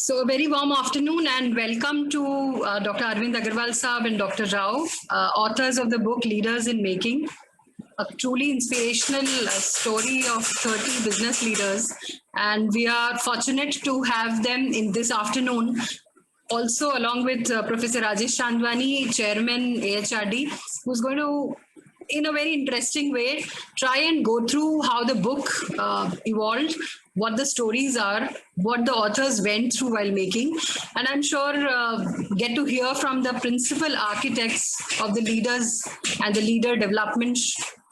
So a very warm afternoon and welcome to Dr. Arvind Agarwal Saab and Dr. Rao, authors of the book Leaders in Making, a truly inspirational story of 30 business leaders. And we are fortunate to have them in this afternoon. Also, along with Professor Rajesh Chandwani, Chairman AHRD, who's going to, in a very interesting way, try and go through how the book evolved, what the stories are, what the authors went through while making, and I'm sure get to hear from the principal architects of the leaders and the leader development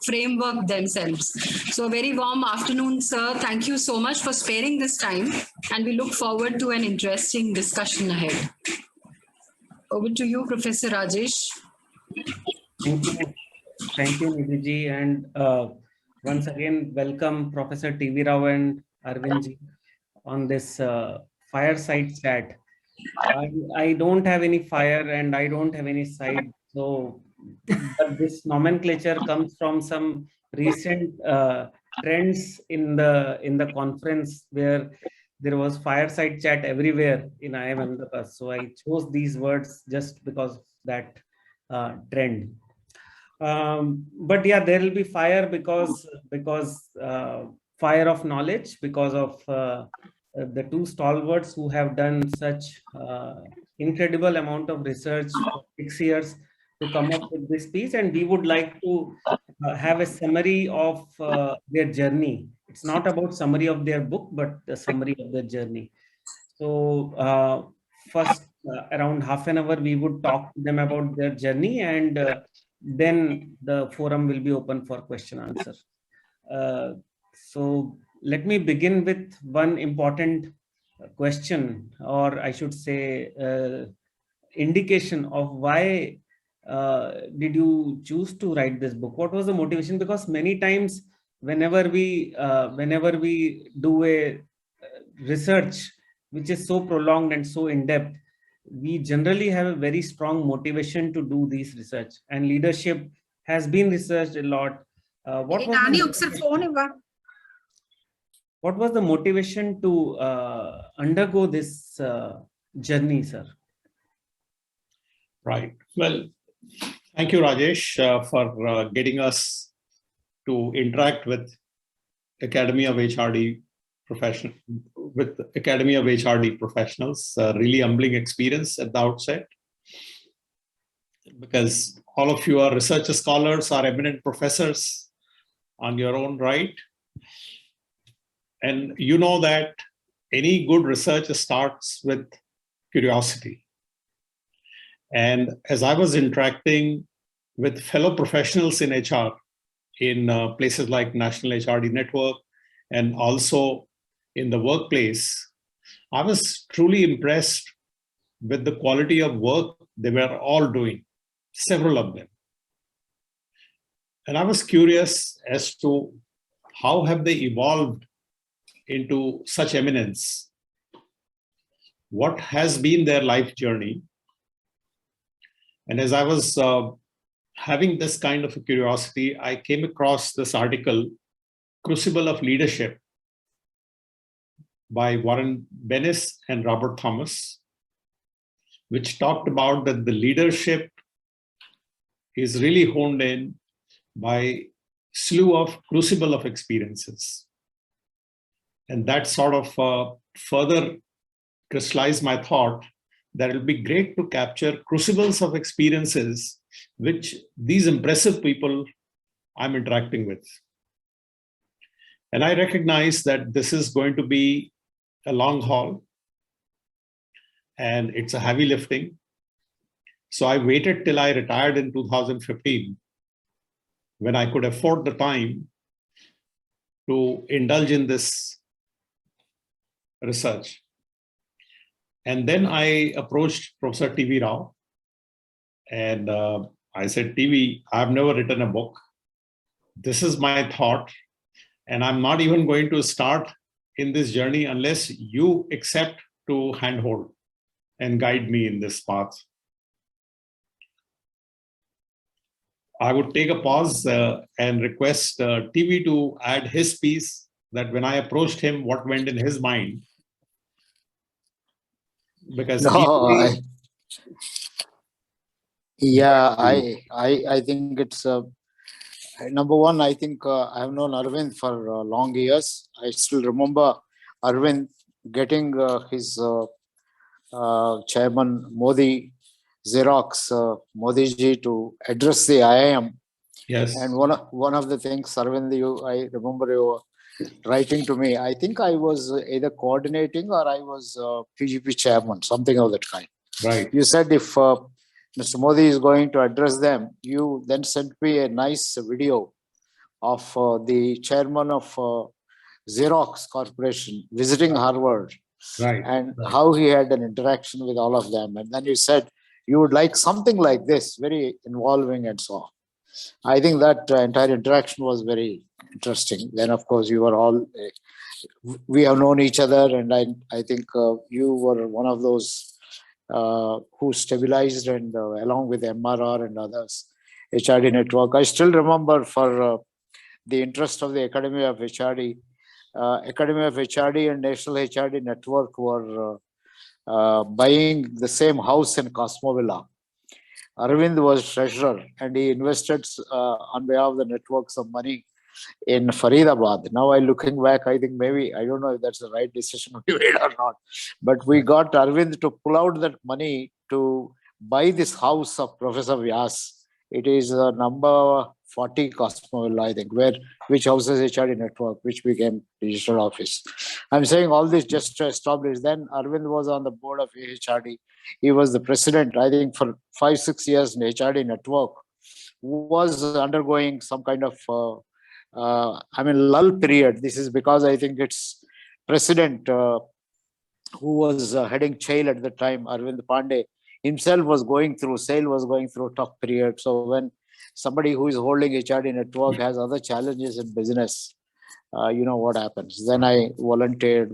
framework themselves. So a very warm afternoon, sir. Thank you so much for sparing this time, and we look forward to an interesting discussion ahead. Over to you, Professor Rajesh. Thank you, Nidhi, and once again, welcome Professor TV Rao and Arvind ji on this fireside chat. I don't have any fire and I don't have any side, so but this nomenclature comes from some recent trends in the conference where there was fireside chat everywhere in IIM Ahmedabad. So I chose these words just because of that trend. But yeah, there will be fire because fire of knowledge, because of the two stalwarts who have done such incredible amount of research for 6 years to come up with this piece, and we would like to have a summary of their journey. It's not about summary of their book, but the summary of their journey. So first, around half an hour, we would talk to them about their journey, and then the forum will be open for question answer. So let me begin with one important question, or I should say indication of why did you choose to write this book? What was the motivation? Because many times whenever we do a research which is so prolonged and so in-depth, we generally have a very strong motivation to do this research, and leadership has been researched a lot. What was the motivation to undergo this journey, sir? Right. Well, thank you, Rajesh, for getting us to interact with Academy of HRD professionals. Really humbling experience at the outset, because all of you are research scholars, are eminent professors on your own right. And you know that any good research starts with curiosity. And as I was interacting with fellow professionals in HR in places like National HRD Network and also in the workplace, I was truly impressed with the quality of work they were all doing, several of them. And I was curious as to how have they evolved into such eminence? What has been their life journey? And as I was having this kind of a curiosity, I came across this article, Crucible of Leadership, by Warren Bennis and Robert Thomas, which talked about that the leadership is really honed in by slew of crucible of experiences. And that sort of further crystallized my thought that it will be great to capture crucibles of experiences which these impressive people I'm interacting with. And I recognize that this is going to be a long haul and it's a heavy lifting. So I waited till I retired in 2015 when I could afford the time to indulge in this research. And then I approached Professor TV Rao and I said, TV, I've never written a book. This is my thought. And I'm not even going to start in this journey unless you accept to handhold and guide me in this path. I would take a pause and request TV to add his piece, that when I approached him, what went in his mind. Because No, legally, yeah, I think it's number one. I think I have known Arvind for long years. I still remember Arvind getting his chairman Modi Xerox Modi ji to address the IIM. yes, And one of the things, Arvind, I remember you were writing to me. I think I was either coordinating or I was PGP chairman, something of that kind. right, You said if Mr. Modi is going to address them, you then sent me a nice video of the chairman of Xerox Corporation visiting Harvard right, and right. how he had an interaction with all of them. And then you said you would like something like this, very involving and so on. I think that entire interaction was very interesting. Then, of course, you were all, we have known each other, and I think you were one of those who stabilized and along with MRR and others, HRD network. I still remember for the interest of the Academy of HRD, Academy of HRD and National HRD Network were buying the same house in Cosmovilla. Arvind was treasurer and he invested on behalf of the network some money in Faridabad. Now I looking back, I think maybe, I don't know if that's the right decision we made or not, but we got Arvind to pull out that money to buy this house of Professor Vyas. It is number 40 Cosmoville, I think, which houses HRD network, which became digital office. I'm saying all this just to establish. Then Arvind was on the board of AHRD. He was the president, I think, for 5-6 years in HRD network, was undergoing some kind of lull period. This is because I think its president who was heading Chail at the time, Arvind Pandey, himself was going through, SAIL was going through a tough period. So when somebody who is holding HRD network has other challenges in business, you know what happens. Then I volunteered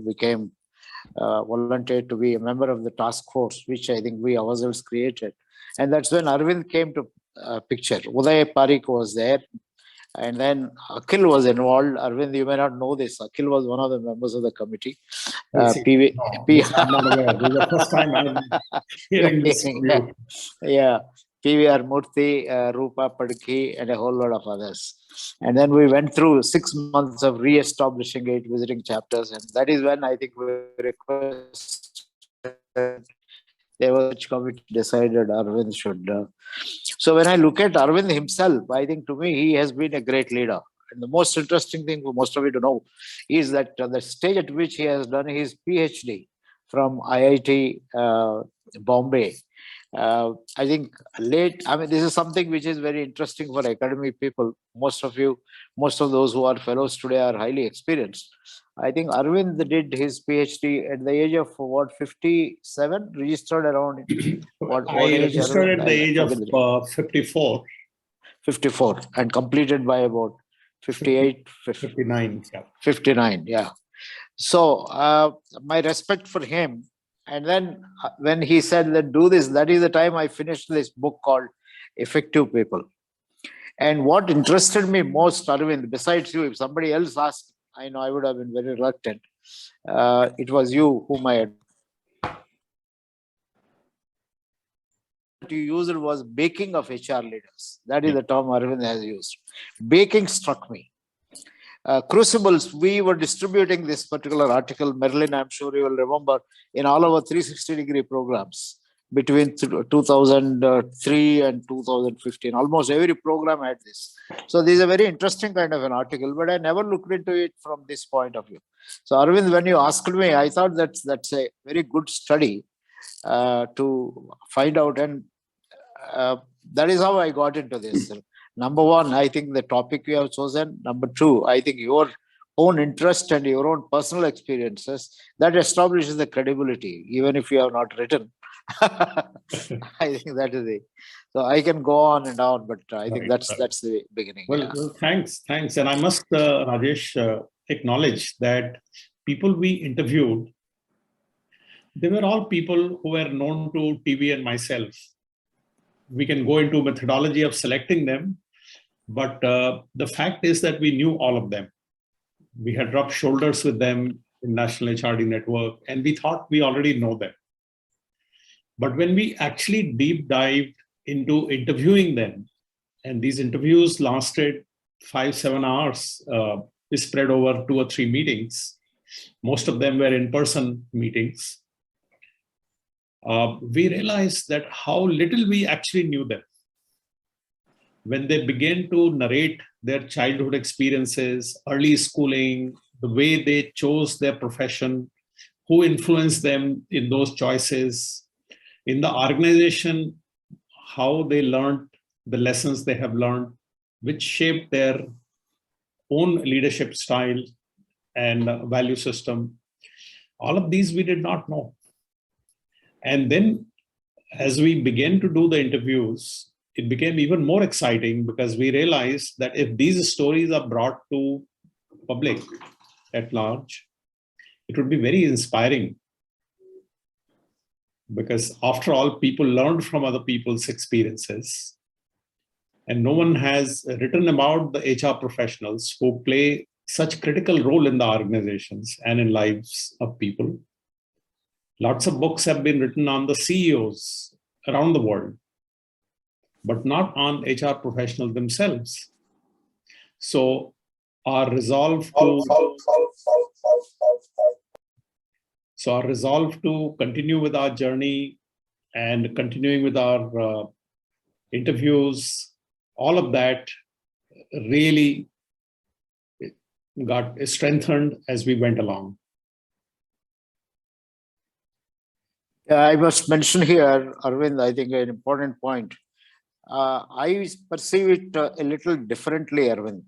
to be a member of the task force, which I think we ourselves created. And that's when Arvind came to picture. Uday Parikh was there. And then Akhil was involved. Arvind, you may not know this. Akhil was one of the members of the committee. PV, no, this I'm not aware. This is the first time I'm hearing this from you. Yeah. PVR Murthy, Rupa Padki, and a whole lot of others. And then we went through 6 months of re-establishing 8 visiting chapters. And that is when I think we requested, there was a committee decided Arvind should. So when I look at Arvind himself, I think to me, he has been a great leader. And the most interesting thing for most of you to know is that the stage at which he has done his PhD from IIT Bombay, I think this is something which is very interesting for academic people. Most of those who are fellows today are highly experienced. I think Arvind did his PhD at the age of 57, registered around what I age? registered Arvind? at the age of 54. 54 and completed by about 58, 59. Yeah. 59, yeah. So my respect for him. And then when he said that do this, that is the time I finished this book called Effective People. And what interested me most, Arvind, besides you, if somebody else asked, I know I would have been very reluctant. It was you whom I you used was baking of HR leaders. That is the term Arvind has used. Baking struck me. Crucibles, we were distributing this particular article, Marilyn, I'm sure you will remember, in all our 360-degree programs between 2003 and 2015. Almost every program had this. So this is a very interesting kind of an article, but I never looked into it from this point of view. So Arvind, when you asked me, I thought that's a very good study to find out, and that is how I got into this. Number one, I think the topic you have chosen. Number two, I think your own interest and your own personal experiences, that establishes the credibility, even if you have not written. I think that is it. So I can go on and on, but I think that's the beginning. Well, thanks. And I must, Rajesh, acknowledge that people we interviewed, they were all people who were known to TV and myself. We can go into methodology of selecting them, but the fact is that we knew all of them. We had rubbed shoulders with them in National HRD Network, and we thought we already know them. But when we actually deep dived into interviewing them, and these interviews lasted 5-7 hours, spread over 2 or 3 meetings. Most of them were in-person meetings. We realized that how little we actually knew them. When they began to narrate their childhood experiences, early schooling, the way they chose their profession, who influenced them in those choices, in the organization, how they learned the lessons they have learned, which shaped their own leadership style and value system. All of these we did not know. And then as we began to do the interviews, it became even more exciting because we realized that if these stories are brought to public at large, it would be very inspiring. Because after all, people learned from other people's experiences. And no one has written about the HR professionals who play such critical role in the organizations and in lives of people. Lots of books have been written on the CEOs around the world, but not on HR professionals themselves. So our resolve to continue with our journey and continuing with our interviews, all of that really got strengthened as we went along. I must mention here, Arvind, I think an important point. I perceive it a little differently, Arvind.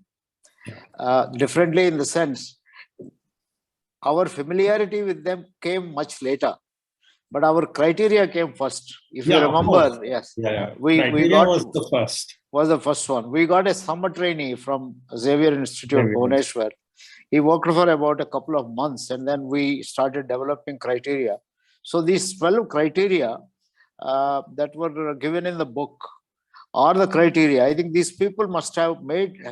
Differently in the sense, our familiarity with them came much later, but our criteria came first. If you remember, yes, we was the first. Was the first one. We got a summer trainee from Xavier Institute, Bhubaneswar. He worked for about a couple of months, and then we started developing criteria. So these 12 criteria that were given in the book are the criteria. I think these people must have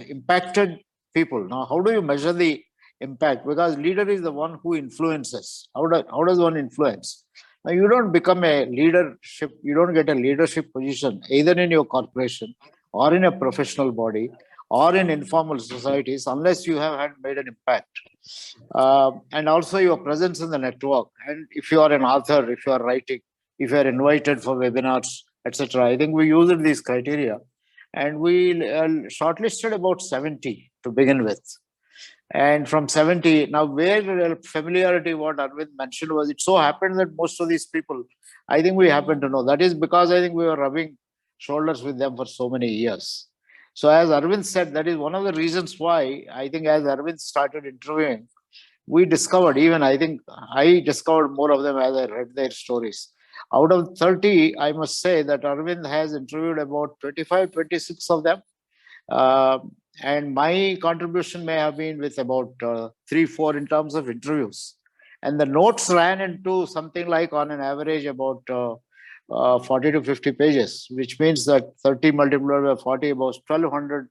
impacted people. Now, how do you measure the impact? Because leader is the one who influences. How does one influence? Now, you don't become a leadership, you don't get a leadership position either in your corporation or in a professional body or in informal societies unless you have made an impact. And also your presence in the network. And if you are an author, if you are writing, if you are invited for webinars, etc. I think we used these criteria and we shortlisted about 70 to begin with. And from 70, now where familiarity, what Arvind mentioned was, it so happened that most of these people, I think we happen to know. That is because I think we were rubbing shoulders with them for so many years. So as Arvind said, that is one of the reasons why I think as Arvind started interviewing, we discovered, even I think I discovered more of them as I read their stories. Out of 30, I must say that Arvind has interviewed about 25, 26 of them. And my contribution may have been with about 3-4 in terms of interviews. And the notes ran into something like on an average about 40 to 50 pages, which means that 30 multiplied by 40, about 1,200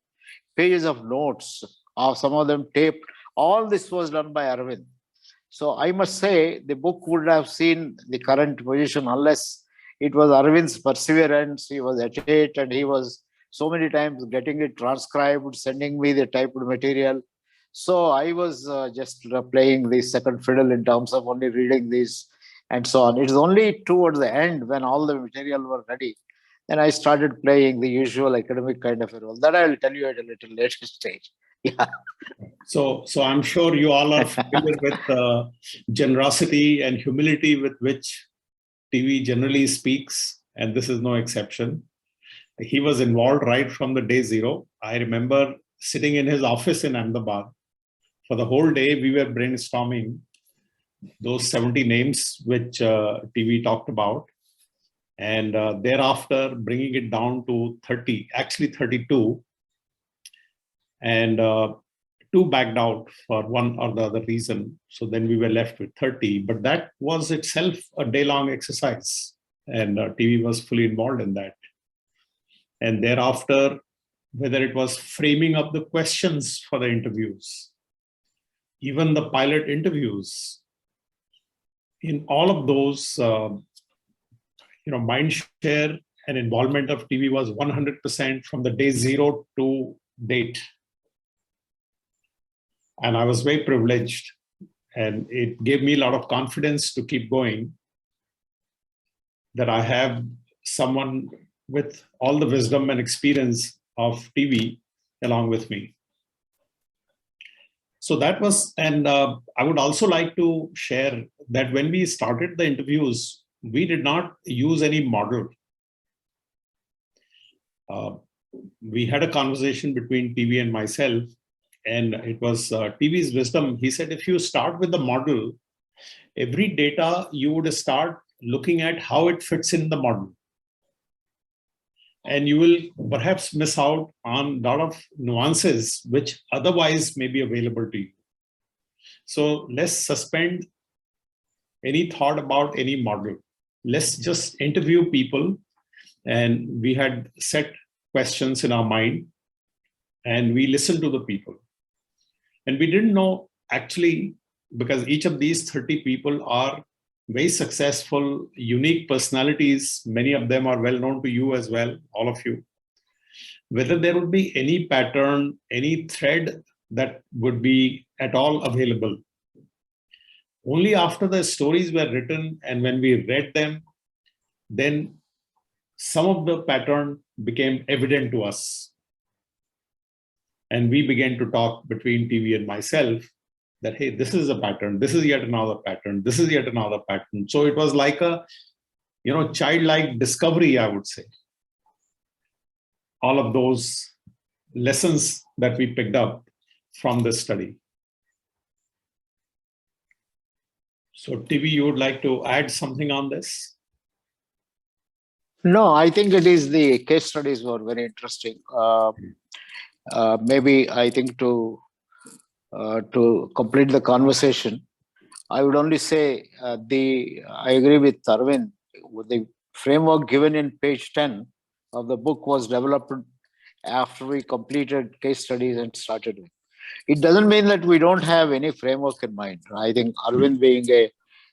pages of notes, some of them taped. All this was done by Arvind. So I must say the book would have seen the current position unless it was Arvind's perseverance. He was at it and he was so many times getting it transcribed, sending me the typed material. So I was just playing the second fiddle in terms of only reading these and so on. It's only towards the end when all the material were ready, then I started playing the usual academic kind of a role. That I will tell you at a little later stage. Yeah. So I'm sure you all are familiar with generosity and humility with which TV generally speaks, and this is no exception. He was involved right from the day zero. I remember sitting in his office in Ahmedabad. For the whole day, we were brainstorming those 70 names which TV talked about. And thereafter, bringing it down to 30, actually 32. And 2 backed out for one or the other reason. So then we were left with 30. But that was itself a day-long exercise. And TV was fully involved in that. And thereafter, whether it was framing up the questions for the interviews, even the pilot interviews, in all of those, mind share and involvement of TV was 100% from the day zero to date. And I was very privileged, and it gave me a lot of confidence to keep going, that I have someone with all the wisdom and experience of TV along with me. So that was, and I would also like to share that when we started the interviews, we did not use any model. We had a conversation between TV and myself, and it was TV's wisdom. He said, if you start with the model, every data you would start looking at how it fits in the model. And you will perhaps miss out on a lot of nuances which otherwise may be available to you. So let's suspend any thought about any model. Let's just interview people. And we had set questions in our mind, and we listened to the people. And we didn't know actually, because each of these 30 people are very successful, unique personalities. Many of them are well known to you as well, all of you. Whether there would be any pattern, any thread that would be at all available. Only after the stories were written and when we read them, then some of the pattern became evident to us. And we began to talk between TV and myself that, hey, this is a pattern, this is yet another pattern, this is yet another pattern. So it was like a, childlike discovery, I would say. All of those lessons that we picked up from this study. So TV, you would like to add something on this? No, I think it is the case studies were very interesting. Maybe I think to complete the conversation, I would only say I agree with Arvind. The framework given in page 10 of the book was developed after we completed case studies and started with. It doesn't mean that we don't have any framework in mind. I think Arvind being a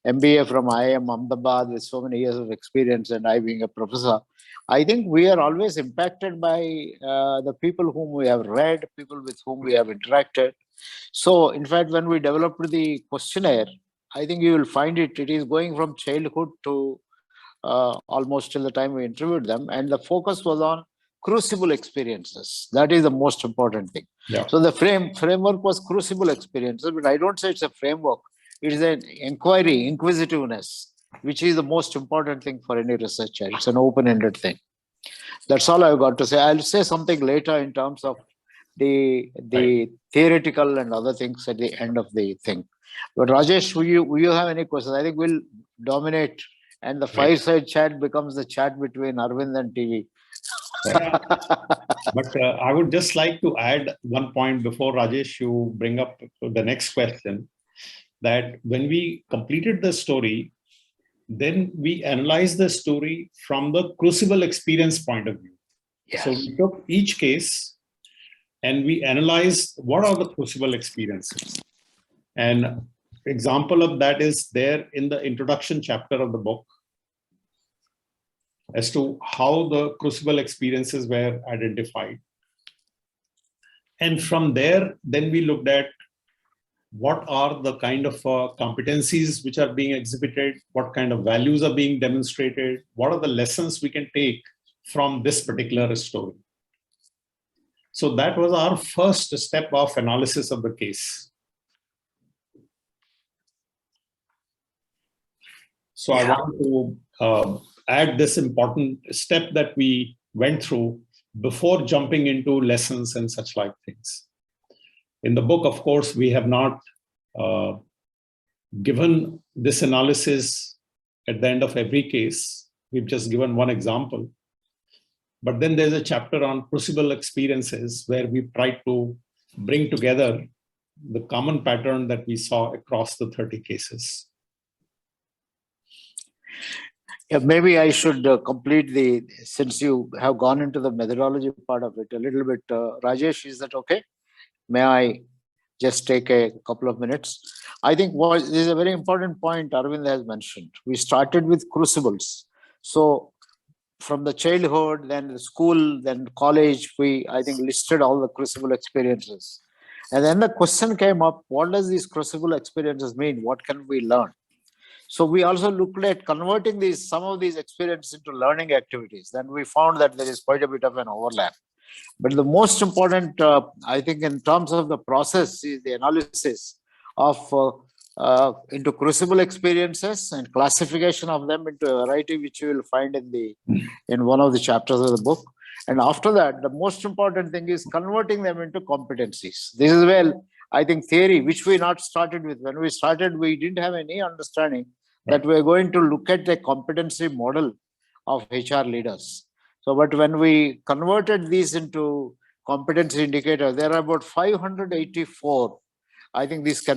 MBA from IIM Ahmedabad with so many years of experience, and I being a professor, I think we are always impacted by the people whom we have read, people with whom we have interacted. So, in fact, when we developed the questionnaire, I think you will find it is going from childhood to almost till the time we interviewed them. And the focus was on crucible experiences. That is the most important thing. Yeah. So the framework was crucible experiences, but I don't say it's a framework. It is an inquiry, inquisitiveness, which is the most important thing for any researcher. It's an open-ended thing. That's all I've got to say. I'll say something later in terms of the theoretical and other things at the end of the thing. But Rajesh, will you have any questions? I think we'll dominate, and the fireside chat becomes the chat between Arvind and TV. Yeah. But I would just like to add one point before, Rajesh, you bring up the next question, that when we completed the story, then we analyzed the story from the crucible experience point of view. Yes. So we took each case and we analyzed what are the crucible experiences. And example of that is there in the introduction chapter of the book, as to how the crucible experiences were identified. And from there, then we looked at what are the kind of competencies which are being exhibited, what kind of values are being demonstrated, what are the lessons we can take from this particular story. So that was our first step of analysis of the case. So I want to add this important step that we went through before jumping into lessons and such like things. In the book, of course, we have not given this analysis at the end of every case. We've just given one example. But then there's a chapter on crucible experiences where we try to bring together the common pattern that we saw across the 30 cases. Yeah, maybe I should complete since you have gone into the methodology part of it a little bit. Rajesh, is that okay? May I just take a couple of minutes? I think this is a very important point Arvind has mentioned. We started with crucibles. So from the childhood, then the school, then college, we, I think, listed all the crucible experiences. And then the question came up, what does these crucible experiences mean? What can we learn? So we also looked at converting some of these experiences into learning activities. Then we found that there is quite a bit of an overlap. But the most important, I think, in terms of the process is the analysis of into crucible experiences and classification of them into a variety, which you will find in one of the chapters of the book. And after that, the most important thing is converting them into competencies. This is where I think theory, which we not started with. When we started, we didn't have any understanding that we're going to look at the competency model of HR leaders. So, but when we converted these into competency indicators, there are about 584. I think this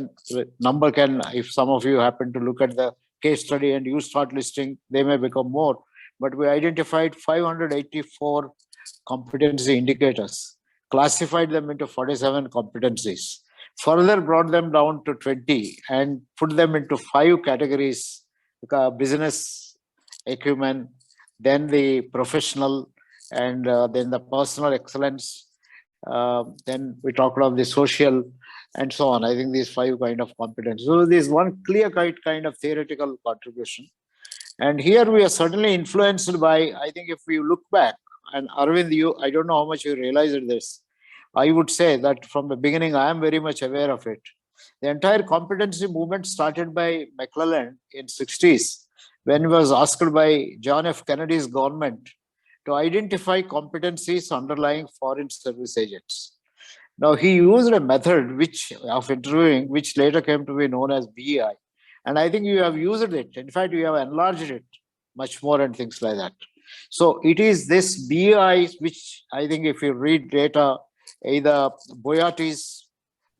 number can, if some of you happen to look at the case study and you start listing, they may become more. But we identified 584 competency indicators, classified them into 47 competencies, further brought them down to 20 and put them into 5 categories: business acumen, then the professional, and then the personal excellence. Then we talked about the social, and so on. I think these 5 kind of competencies. So there's one clear kind of theoretical contribution. And here we are certainly influenced by, I think if we look back, and Arvind, I don't know how much you realized this. I would say that from the beginning, I am very much aware of it. The entire competency movement started by McClelland in 60s, when he was asked by John F. Kennedy's government to identify competencies underlying foreign service agents. Now, he used a method of interviewing, which later came to be known as BEI. And I think you have used it. In fact, you have enlarged it much more and things like that. So it is this BEI, which I think if you read data, either Boyatis,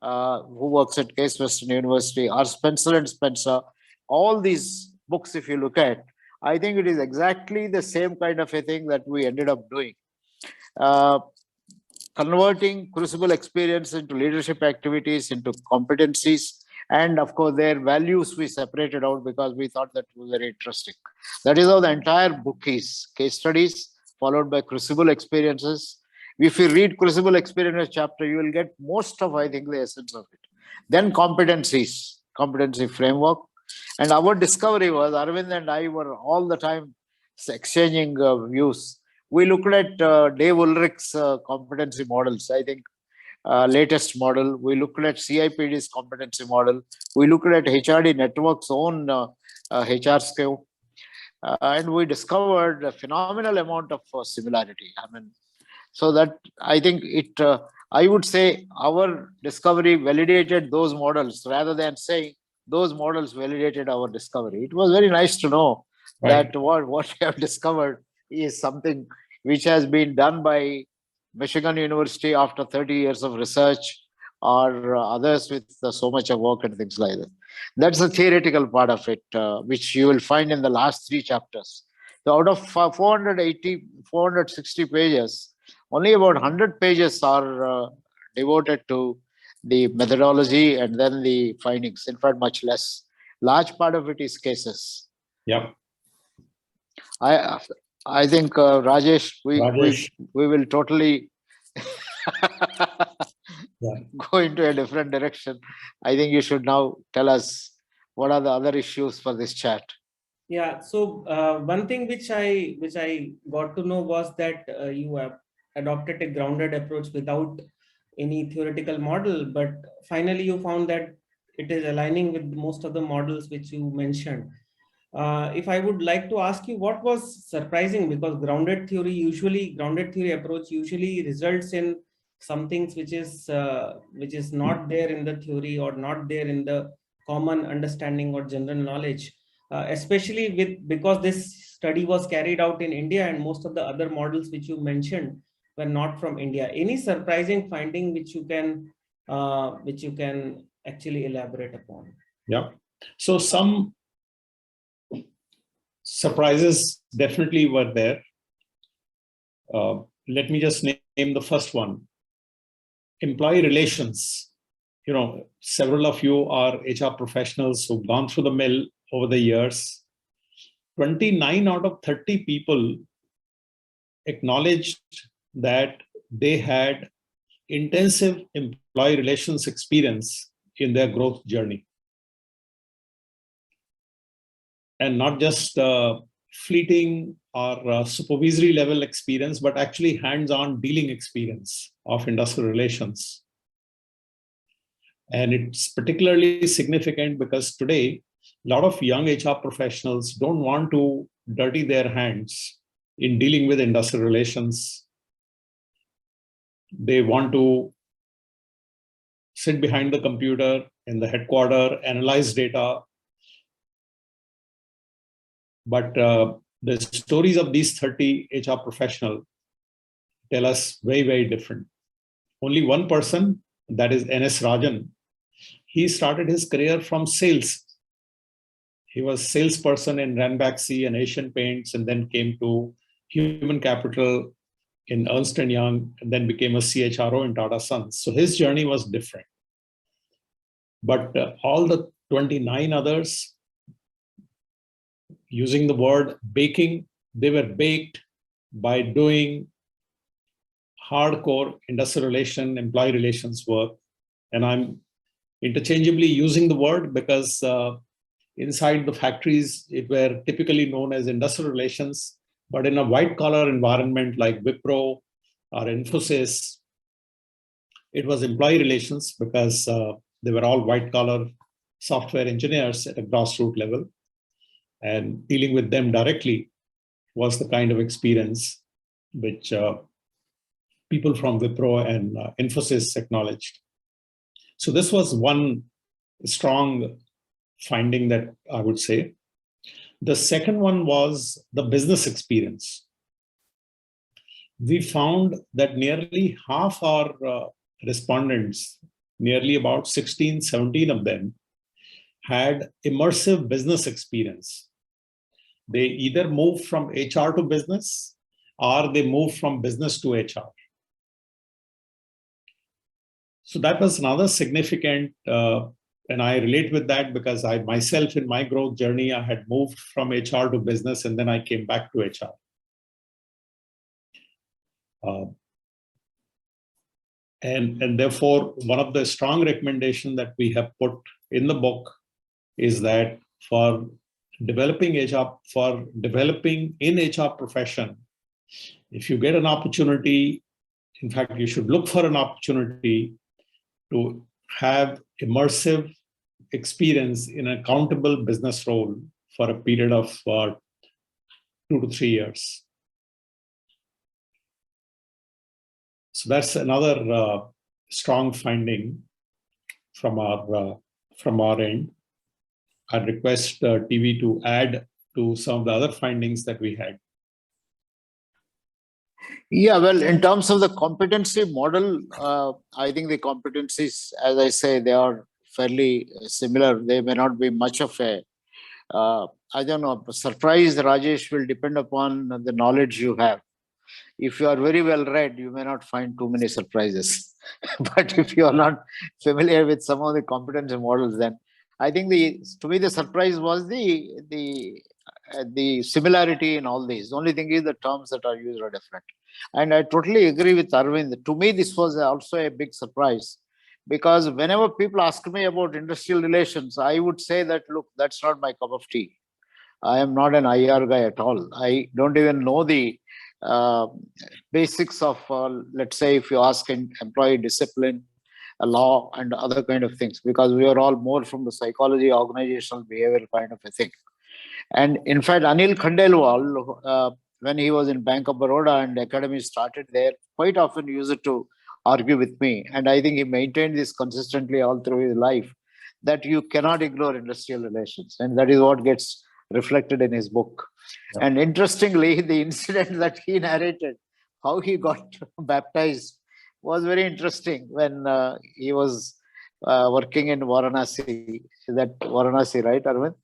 who works at Case Western University, or Spencer and Spencer, all these books, if you look at, I think it is exactly the same kind of a thing that we ended up doing. Converting crucible experience into leadership activities, into competencies, and of course their values we separated out because we thought that was very interesting. That is how the entire book is: case studies followed by crucible experiences. If you read crucible experiences chapter, you will get most of, I think, the essence of it. Then competencies, competency framework. And our discovery was, Arvind and I were all the time exchanging views. We looked at Dave Ulrich's competency models. I think latest model. We looked at CIPD's competency model. We looked at HRD Network's own HR scale. And we discovered a phenomenal amount of similarity. I mean, so that I think it, I would say our discovery validated those models rather than saying those models validated our discovery. It was very nice to know that what we have discovered is something which has been done by Michigan University after 30 years of research, or others with so much of work and things like that. That's the theoretical part of it, which you will find in the last 3 chapters. So out of 460 pages, only about 100 pages are devoted to the methodology and then the findings. In fact, much less. Large part of it is cases. Yeah. I think Rajesh, we will totally go into a different direction. I think you should now tell us what are the other issues for this chat. Yeah. So one thing which I got to know was that you have adopted a grounded approach without any theoretical model, but finally you found that it is aligning with most of the models which you mentioned. If I would like to ask you, what was surprising, because grounded theory approach usually results in some things which is not there in the theory or not there in the common understanding or general knowledge, especially because this study was carried out in India and most of the other models which you mentioned were not from India. Any surprising finding which you can actually elaborate upon? Yeah. So some surprises definitely were there. Let me just name the first one. Employee relations. You know, several of you are HR professionals who've gone through the mill over the years. 29 out of 30 people acknowledged that they had intensive employee relations experience in their growth journey. And not just fleeting or supervisory level experience, but actually hands-on dealing experience of industrial relations. And it's particularly significant because today, a lot of young HR professionals don't want to dirty their hands in dealing with industrial relations. They want to sit behind the computer in the headquarters, analyze data. But the stories of these 30 HR professionals tell us very, very different. Only one person, that is NS Rajan, he started his career from sales. He was salesperson in Ranbaxy and Asian Paints, and then came to human capital in Ernst & Young, and then became a CHRO in Tata Sons. So his journey was different. But all the 29 others, using the word baking, they were baked by doing hardcore industrial relation, employee relations work. And I'm interchangeably using the word because inside the factories, it were typically known as industrial relations, but in a white collar environment like Wipro or Infosys, it was employee relations because they were all white collar software engineers at a grassroots level. And dealing with them directly was the kind of experience which people from Wipro and Infosys acknowledged. So this was one strong finding that I would say. The second one was the business experience. We found that nearly half our respondents, nearly about 16, 17 of them, had immersive business experience. They either moved from HR to business or they moved from business to HR. So that was another significant, and I relate with that because I myself in my growth journey, I had moved from HR to business and then I came back to HR. And therefore, one of the strong recommendations that we have put in the book is that for developing HR, for developing in HR profession, if you get an opportunity, in fact, you should look for an opportunity to have immersive experience in an accountable business role for a period of 2 to 3 years. So that's another strong finding from our end. I request TV to add to some of the other findings that we had. Yeah, well, in terms of the competency model, I think the competencies, as I say, they are fairly similar. They may not be much of a, I don't know, surprise, Rajesh, will depend upon the knowledge you have. If you are very well read, you may not find too many surprises. But if you are not familiar with some of the competency models, then I think to me the surprise was the similarity in all these. The only thing is the terms that are used are different. And I totally agree with Arvind. To me, this was also a big surprise because whenever people ask me about industrial relations, I would say that, look, that's not my cup of tea. I am not an IR guy at all. I don't even know the basics of, let's say, if you ask in employee discipline, law, and other kind of things, because we are all more from the psychology, organizational behavior kind of a thing. And in fact, Anil Khandelwal, when he was in Bank of Baroda and academy started there, quite often used to argue with me. And I think he maintained this consistently all through his life, that you cannot ignore industrial relations. And that is what gets reflected in his book. Yeah. And interestingly, the incident that he narrated, how he got baptized, was very interesting when he was working in Varanasi. Is that Varanasi, right, Arvind?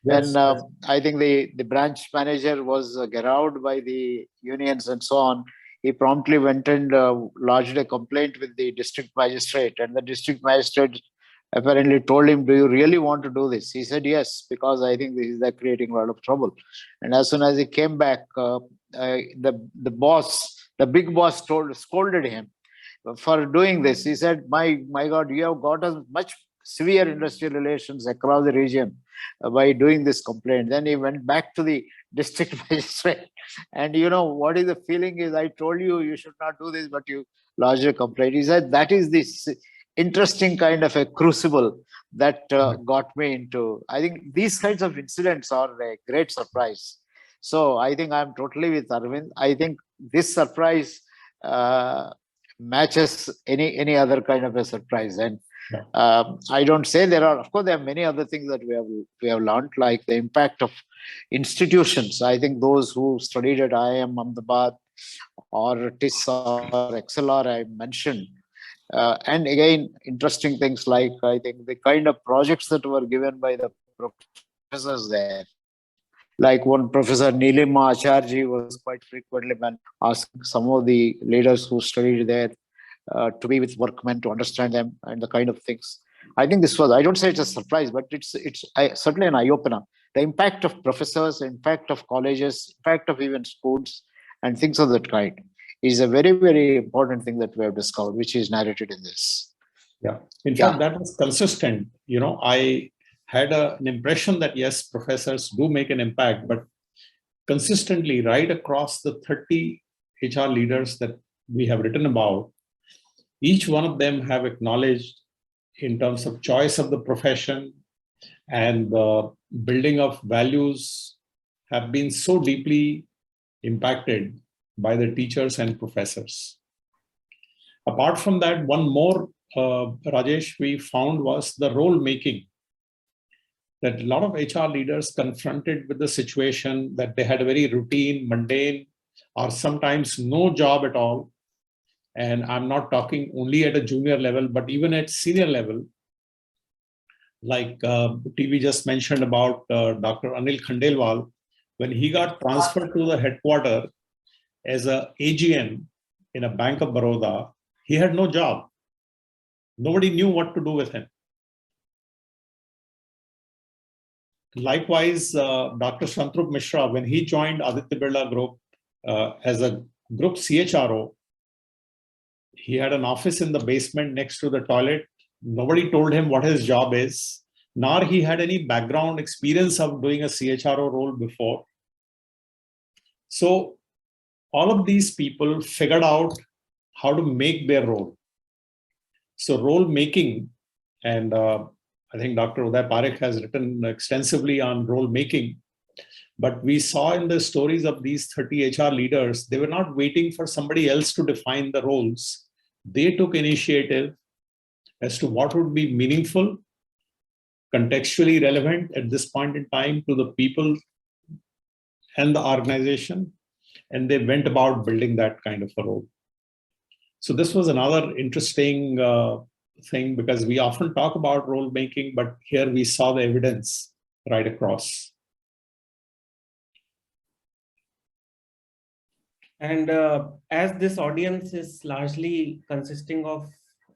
Yes, when I think the branch manager was garrowed by the unions and so on, he promptly went and lodged a complaint with the district magistrate, and the district magistrate apparently told him, do you really want to do this? He said, yes, because I think this is creating a lot of trouble. And as soon as he came back, the boss, the big boss, scolded him for doing this. He said, my God, you have got us much severe industrial relations across the region by doing this complaint. Then he went back to the district magistrate, and what is the feeling is, I told you you should not do this, but you lodged a complaint. He said that is this interesting kind of a crucible that got me into. I think these kinds of incidents are a great surprise. So I think I'm totally with Arvind. I think this surprise matches any other kind of a surprise. And I don't say of course, there are many other things that we have learned, like the impact of institutions. I think those who studied at IIM Ahmedabad or TIS or XLR I mentioned. And again, interesting things like, I think, the kind of projects that were given by the professors there. Like one professor, Nilima AHRD, was quite frequently asking some of the leaders who studied there to be with workmen, to understand them and the kind of things. I think this was, I don't say it's a surprise, but it's certainly an eye-opener. The impact of professors, the impact of colleges, impact of even schools and things of that kind is a very, very important thing that we have discovered, which is narrated in this. Yeah. In fact, that was consistent. I had an impression that yes, professors do make an impact, but consistently right across the 30 HR leaders that we have written about, each one of them have acknowledged, in terms of choice of the profession and the building of values, have been so deeply impacted by the teachers and professors. Apart from that, one more, Rajesh, we found was the role making. That a lot of HR leaders confronted with the situation that they had a very routine, mundane, or sometimes no job at all. And I'm not talking only at a junior level, but even at senior level. Like TV just mentioned about Dr. Anil Khandelwal, when he got transferred to the headquarters as a AGM in a Bank of Baroda, he had no job. Nobody knew what to do with him. Likewise, Dr. Shantrup Mishra, when he joined Aditya Birla Group as a group CHRO, he had an office in the basement next to the toilet. Nobody told him what his job is, nor he had any background experience of doing a CHRO role before. So all of these people figured out how to make their role. So role making, and I think Dr. Uday Parekh has written extensively on role making, but we saw in the stories of these 30 HR leaders, they were not waiting for somebody else to define the roles. They took initiative as to what would be meaningful, contextually relevant at this point in time to the people and the organization, and they went about building that kind of a role. So this was another interesting thing, because we often talk about role making, but here we saw the evidence right across. And as this audience is largely consisting of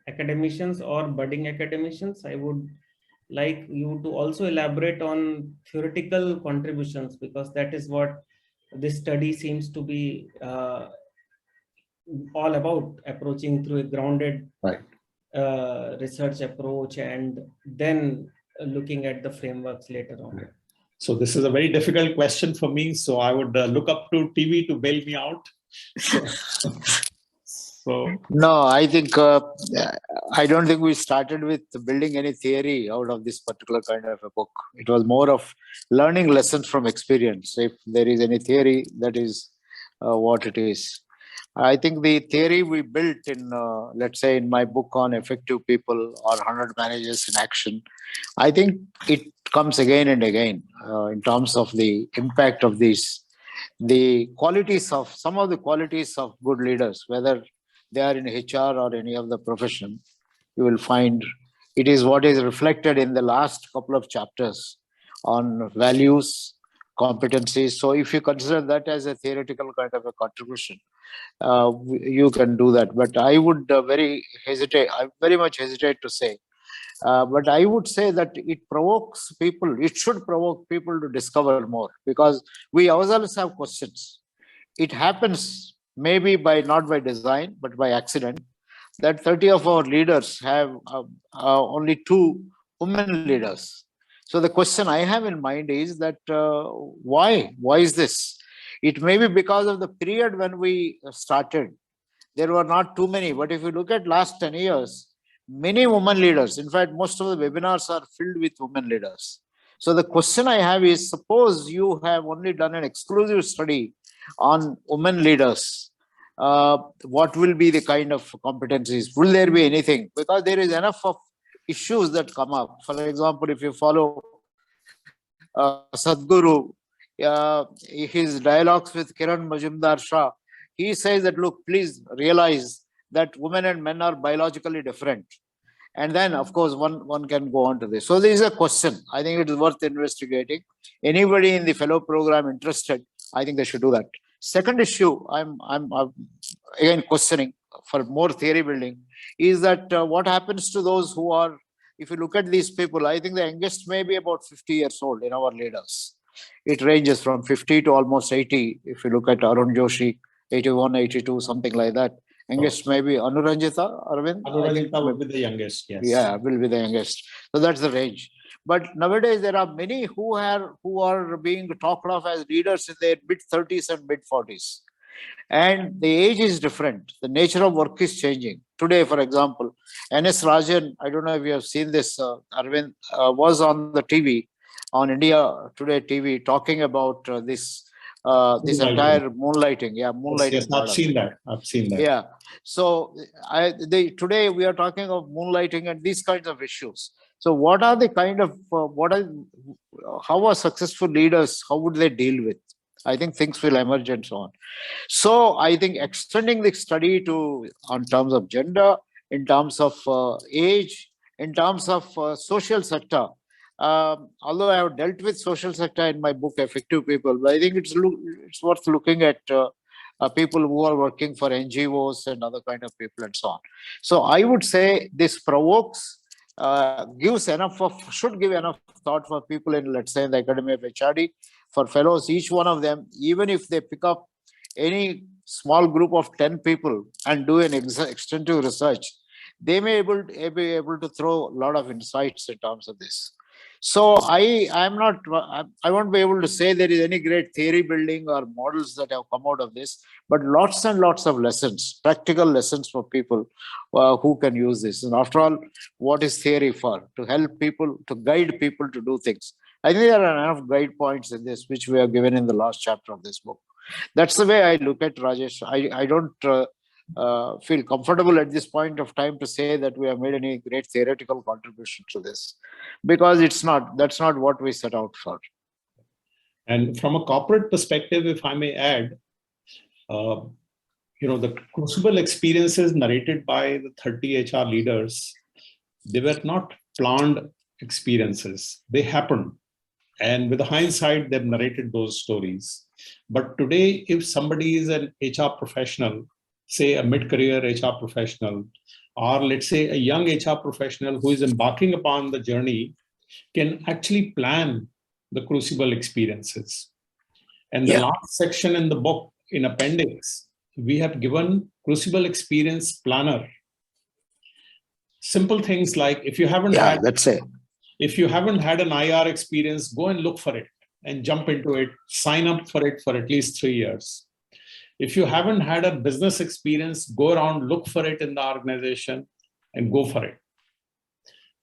academicians or budding academicians, I would like you to also elaborate on theoretical contributions, because that is what this study seems to be all about, approaching through a grounded research approach and then looking at the frameworks later on. Right. So this is a very difficult question for me. So I would look up to TV to bail me out. So no, I think I don't think we started with building any theory out of this particular kind of a book. It was more of learning lessons from experience. If there is any theory, that is what it is. I think the theory we built in, let's say, in my book on effective people or 100 managers in action, I think it comes again and again in terms of the impact of these, the qualities of, some of the qualities of good leaders, whether they are in HR or any of the profession. You will find it is what is reflected in the last couple of chapters on values, competencies. So if you consider that as a theoretical kind of a contribution, you can do that. But I would very much hesitate to say. But I would say that it provokes people, it should provoke people to discover more, because we ourselves have questions. it happens maybe by not by design, but by accident, that 30 of our leaders have only 2 women leaders. So the question I have in mind is that why? Why is this? It may be because of the period when we started. There were not too many, but if you look at last 10 years, many women leaders, in fact, most of the webinars are filled with women leaders. So the question I have is, suppose you have only done an exclusive study on women leaders, what will be the kind of competencies? Will there be anything? Because there is enough of issues that come up. For example, if you follow Sadhguru, his dialogues with Kiran Majumdar Shah, he says that, look, please realize that women and men are biologically different. And then, of course, one can go on to this. So this is a question. I think it is worth investigating. Anybody in the fellow program interested, I think they should do that. Second issue, I'm again questioning for more theory building, is that what happens to those who are, if you look at these people, I think the youngest may be about 50 years old in our leaders. It ranges from 50 to almost 80. If you look at Arun Joshi, 81, 82, something like that. Youngest maybe Anuranjita, Arvind. Anuranjita would be the youngest, yes. Yeah, will be the youngest. So that's the range. But nowadays there are many who are being talked of as leaders in their mid-30s and mid-40s. And the age is different. The nature of work is changing. Today, for example, N.S. Rajan, I don't know if you have seen this, Arvind, was on the TV, on India Today TV, talking about this entire moonlighting. Yeah, moonlighting. Yes, I've seen that. I've seen that. Yeah. So today we are talking of moonlighting and these kinds of issues. So what are the kind of, how are successful leaders, how would they deal with? I think things will emerge and so on. So I think extending the study to, on terms of gender, in terms of age, in terms of social sector, although I have dealt with social sector in my book, Effective People, but I think it's worth looking at people who are working for NGOs and other kind of people and so on. So I would say this provokes, should give enough thought for people in, let's say, in the Academy of AHRD, for fellows, each one of them, even if they pick up any small group of 10 people and do an extensive research, they may be able to throw a lot of insights in terms of this. So I won't be able to say there is any great theory building or models that have come out of this, but lots and lots of lessons, practical lessons for people who can use this. And after all, what is theory for? To help people, to guide people to do things. I think there are enough guide points in this, which we have given in the last chapter of this book. That's the way I look at Rajesh. I don't feel comfortable at this point of time to say that we have made any great theoretical contribution to this, because that's not what we set out for. And from a corporate perspective, if I may add, the Crucible experiences narrated by the 30 HR leaders, they were not planned experiences. They happened. And with hindsight, they've narrated those stories. But today, if somebody is an HR professional, say a mid-career HR professional, or let's say a young HR professional who is embarking upon the journey, can actually plan the Crucible experiences. And the last section in the book, in appendix, we have given Crucible experience planner. Simple things like, if you haven't if you haven't had an IR experience, go and look for it and jump into it, sign up for it for at least 3 years. If you haven't had a business experience, go around, look for it in the organization and go for it.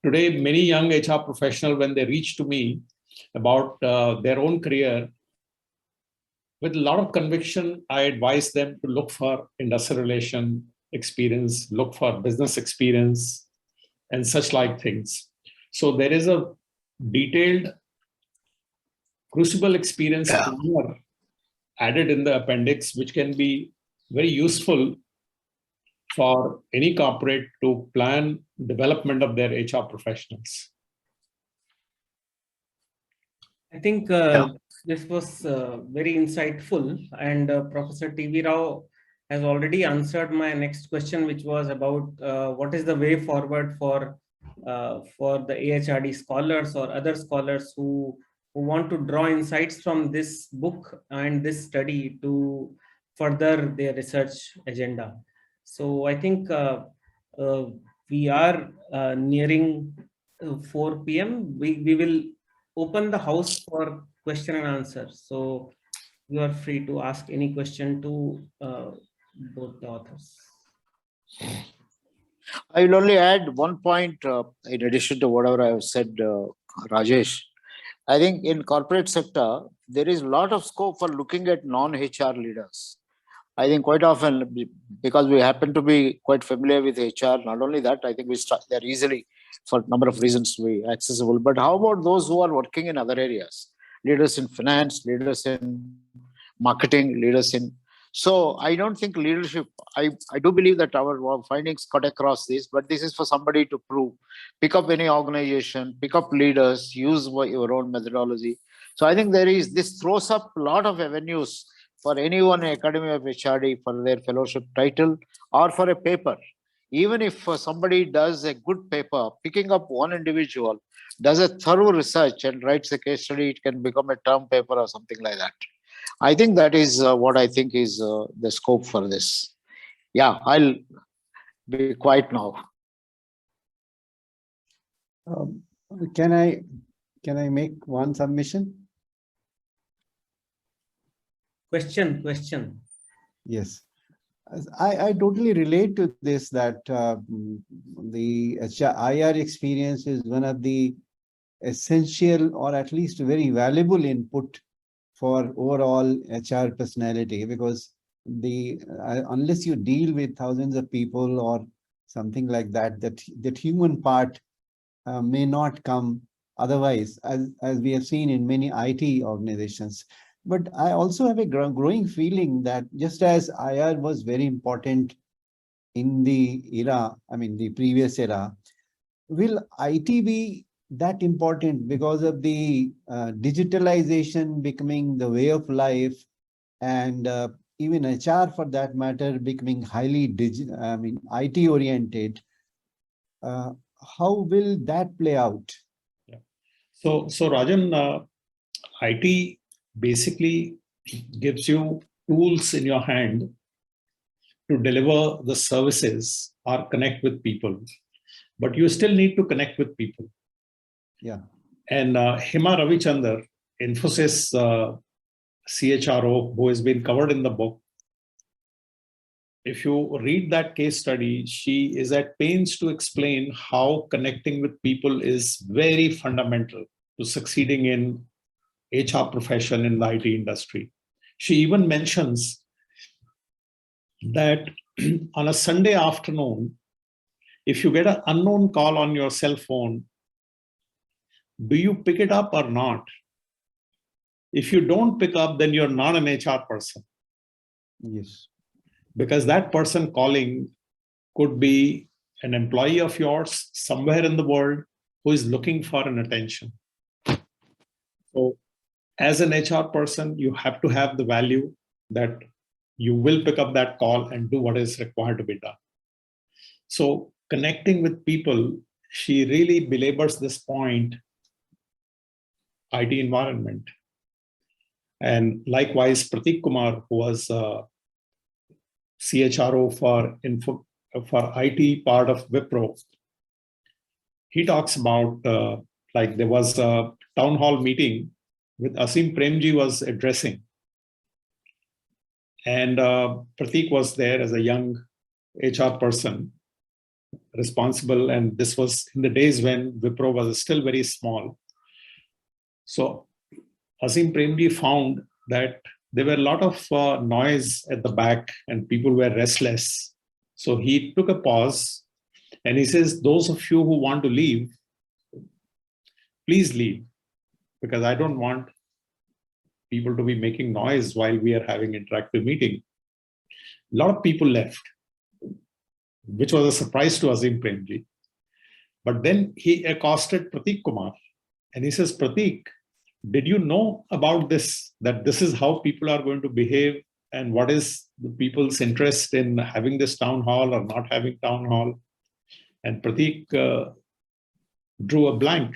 Today, many young HR professionals, when they reach to me about their own career, with a lot of conviction, I advise them to look for industrial relation experience, look for business experience, and such like things. So there is a detailed Crucible experience added in the appendix, which can be very useful for any corporate to plan development of their HR professionals. I think this was very insightful, and Professor T.V. Rao has already answered my next question, which was about what is the way forward for the AHRD scholars or other scholars who want to draw insights from this book and this study to further their research agenda. So I think we are nearing 4 p.m. We will open the house for question and answer. So you are free to ask any question to both the authors. I will only add one point in addition to whatever I have said, Rajesh. I think in corporate sector, there is a lot of scope for looking at non-HR leaders. I think quite often, because we happen to be quite familiar with HR, not only that, I think they're easily, for a number of reasons, we accessible. But how about those who are working in other areas? Leaders in finance, leaders in marketing, leaders in... So I don't think leadership, I do believe that our findings cut across this, but this is for somebody to prove. Pick up any organization, pick up leaders, use your own methodology. So I think this throws up a lot of avenues for anyone in Academy of HRD for their fellowship title or for a paper. Even if somebody does a good paper, picking up one individual, does a thorough research and writes a case study, it can become a term paper or something like that. I think that is what I think is the scope for this. Yeah, I'll be quiet now. Can I make one submission? Question. Yes. I totally relate to this, that the IR experience is one of the essential or at least very valuable input for overall HR personality, because unless you deal with thousands of people or something like that, that human part may not come otherwise, as we have seen in many IT organizations. But I also have a growing feeling that just as IR was very important in the era, I mean the previous era, will IT be that important because of the digitalization becoming the way of life, and even HR for that matter becoming highly IT oriented? How will that play out? Yeah. So Rajan, IT basically gives you tools in your hand to deliver the services or connect with people, but you still need to connect with people. Yeah. And Hima Ravichandar, Infosys CHRO, who has been covered in the book, if you read that case study, she is at pains to explain how connecting with people is very fundamental to succeeding in HR profession in the IT industry. She even mentions that on a Sunday afternoon, if you get an unknown call on your cell phone, do you pick it up or not? If you don't pick up, then you're not an HR person. Yes. Because that person calling could be an employee of yours somewhere in the world who is looking for an attention. So as an HR person, you have to have the value that you will pick up that call and do what is required to be done. So connecting with people, she really belabors this point, IT environment. And likewise, Prateek Kumar, who was CHRO for IT part of Wipro, he talks about like there was a town hall meeting with Asim Premji was addressing. And Prateek was there as a young HR person responsible. And this was in the days when Wipro was still very small. So Asim Premji found that there were a lot of noise at the back and people were restless. So he took a pause and he says, those of you who want to leave, please leave, because I don't want people to be making noise while we are having interactive meeting. A lot of people left, which was a surprise to Asim Premji. But then he accosted Prateek Kumar and he says, Prateek, did you know about this, that this is how people are going to behave and what is the people's interest in having this town hall or not having town hall? And Prateek drew a blank.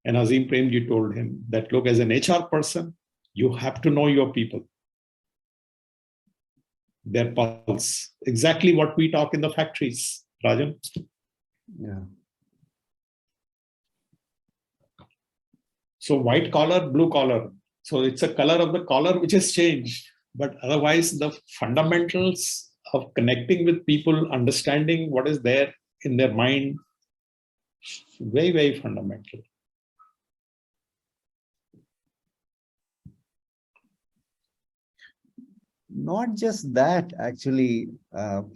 And Asim Premji told him that, look, as an HR person, you have to know your people. their pulse. Exactly what we talk in the factories, Rajan. Yeah. So white collar, blue collar. So it's a color of the collar which has changed. But otherwise, the fundamentals of connecting with people, understanding what is there in their mind, very, very fundamental. Not just that, actually,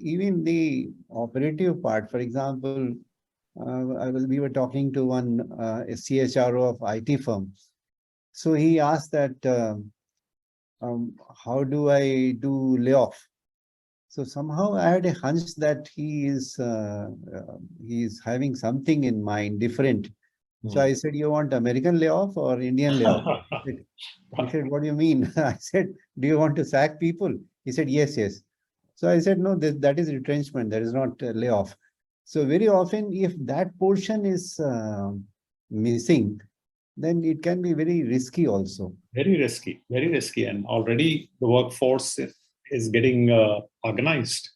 even the operative part, for example, we were talking to one a CHRO of IT firm. So he asked that, how do I do layoff? So somehow I had a hunch that he is having something in mind different. So I said, you want American layoff or Indian layoff? He said, what do you mean? I said, do you want to sack people? He said, yes, yes. So I said, no, that is retrenchment. That is not layoff. So very often, if that portion is missing, then it can be very risky also. Very risky. And already the workforce is getting organized.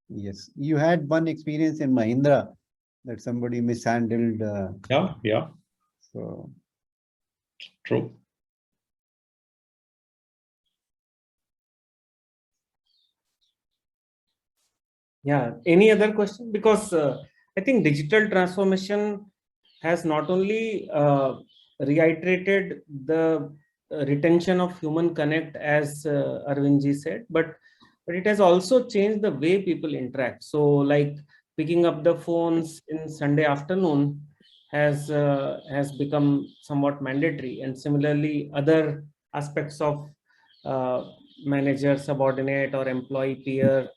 Yes. You had one experience in Mahindra that somebody mishandled. Yeah. So True. Yeah. Any other question? Because I think digital transformation has not only reiterated the retention of human connect, as Arvindji said, but it has also changed the way people interact. So like picking up the phones in Sunday afternoon has become somewhat mandatory, and similarly other aspects of manager subordinate or employee peer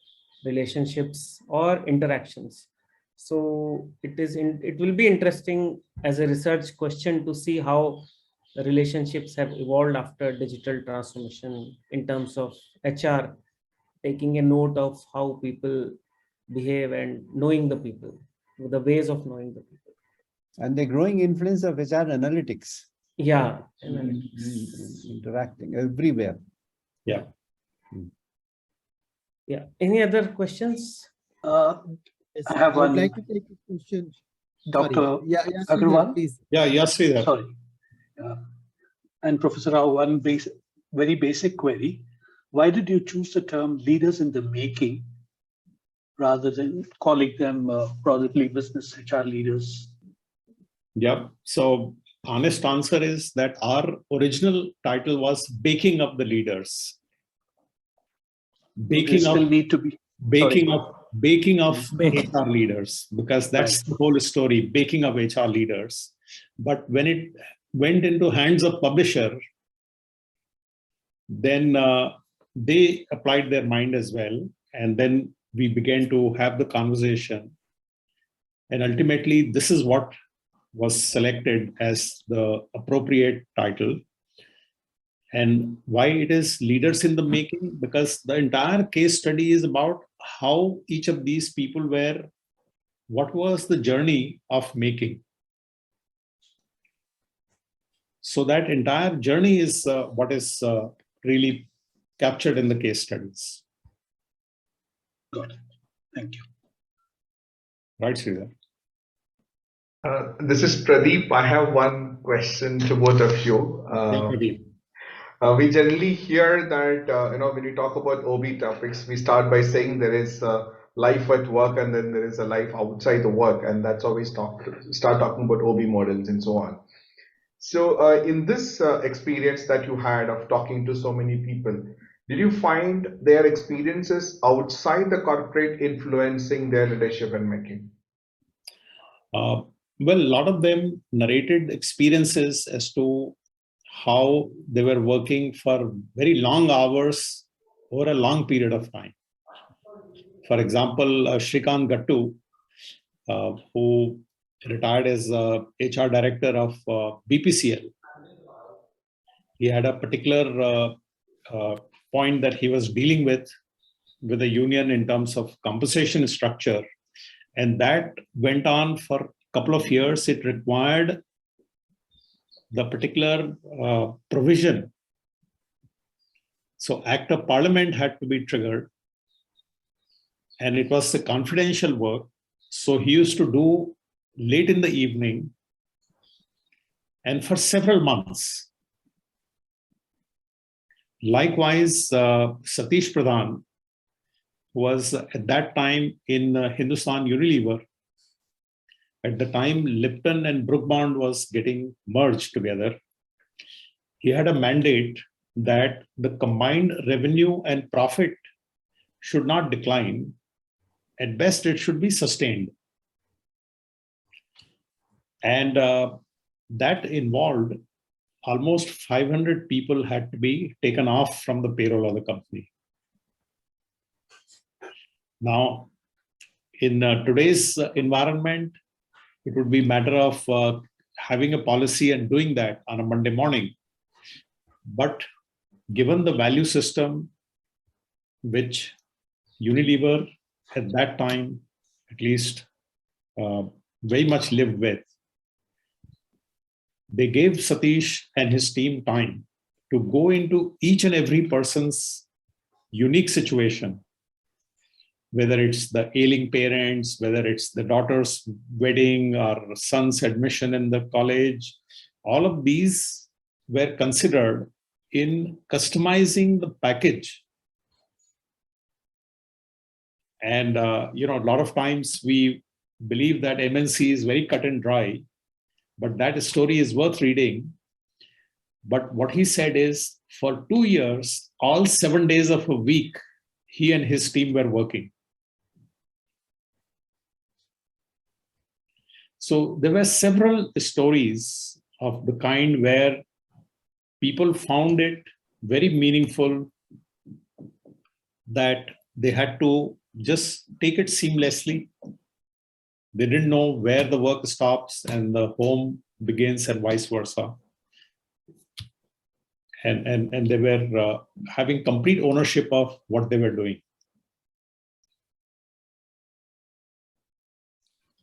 relationships or interactions. So it will be interesting as a research question to see how the relationships have evolved after digital transformation in terms of HR taking a note of how people behave and knowing the people, the ways of knowing the people. and the growing influence of HR analytics. Yeah, Interacting everywhere. Yeah. Yeah. Any other questions? Yes, I have I would one. like to take a question. Dr. Sorry. Yeah, Agarwal? please. Yeah, Sridhar. Sorry. And Professor Rao, one very basic query. Why did you choose the term leaders in the making rather than calling them probably business HR leaders? Yeah. So honest answer is that our original title was Baking Up the Leaders. They still need to be baking of HR leaders, because that's Right. the whole story, baking of HR leaders. But when it went into hands of publisher, then they applied their mind as well. And then we began to have the conversation. And ultimately, this is what was selected as the appropriate title. And why it is leaders in the making? Because the entire case study is about how each of these people were, what was the journey of making. So that entire journey is what is really captured in the case studies. Got it. Thank you. Right, Sridhar? This is Pradeep. I have one question to both of you. We generally hear that when we talk about OB topics, we start by saying there is life at work and then there is a life outside the work, and that's how we start talking about OB models and so on. So in this experience that you had of talking to so many people, did you find their experiences outside the corporate influencing their leadership and making? Well, a lot of them narrated experiences as to how they were working for very long hours over a long period of time. For example, Shrikant Gattu, who retired as HR director of BPCL, he had a particular point that he was dealing with the union in terms of compensation structure. And that went on for a couple of years. It required the particular provision. So Act of Parliament had to be triggered. and it was the confidential work. So he used to do late in the evening and for several months. Likewise, Satish Pradhan was at that time in Hindustan Unilever. At the time, Lipton and Brook Bond was getting merged together. He had a mandate that the combined revenue and profit should not decline. At best, it should be sustained. And that involved almost 500 people had to be taken off from the payroll of the company. Now, in today's environment, it would be a matter of having a policy and doing that on a Monday morning. But given the value system which Unilever at that time, at least, very much lived with, they gave Satish and his team time to go into each and every person's unique situation, whether it's the ailing parents, whether it's the daughter's wedding or son's admission in the college. All of these were considered in customizing the package. And a lot of times we believe that MNC is very cut and dry, but that story is worth reading. But what he said is, for 2 years, all 7 days of a week, he and his team were working. So there were several stories of the kind where people found it very meaningful that they had to just take it seamlessly. They didn't know where the work stops and the home begins and vice versa. And they were having complete ownership of what they were doing.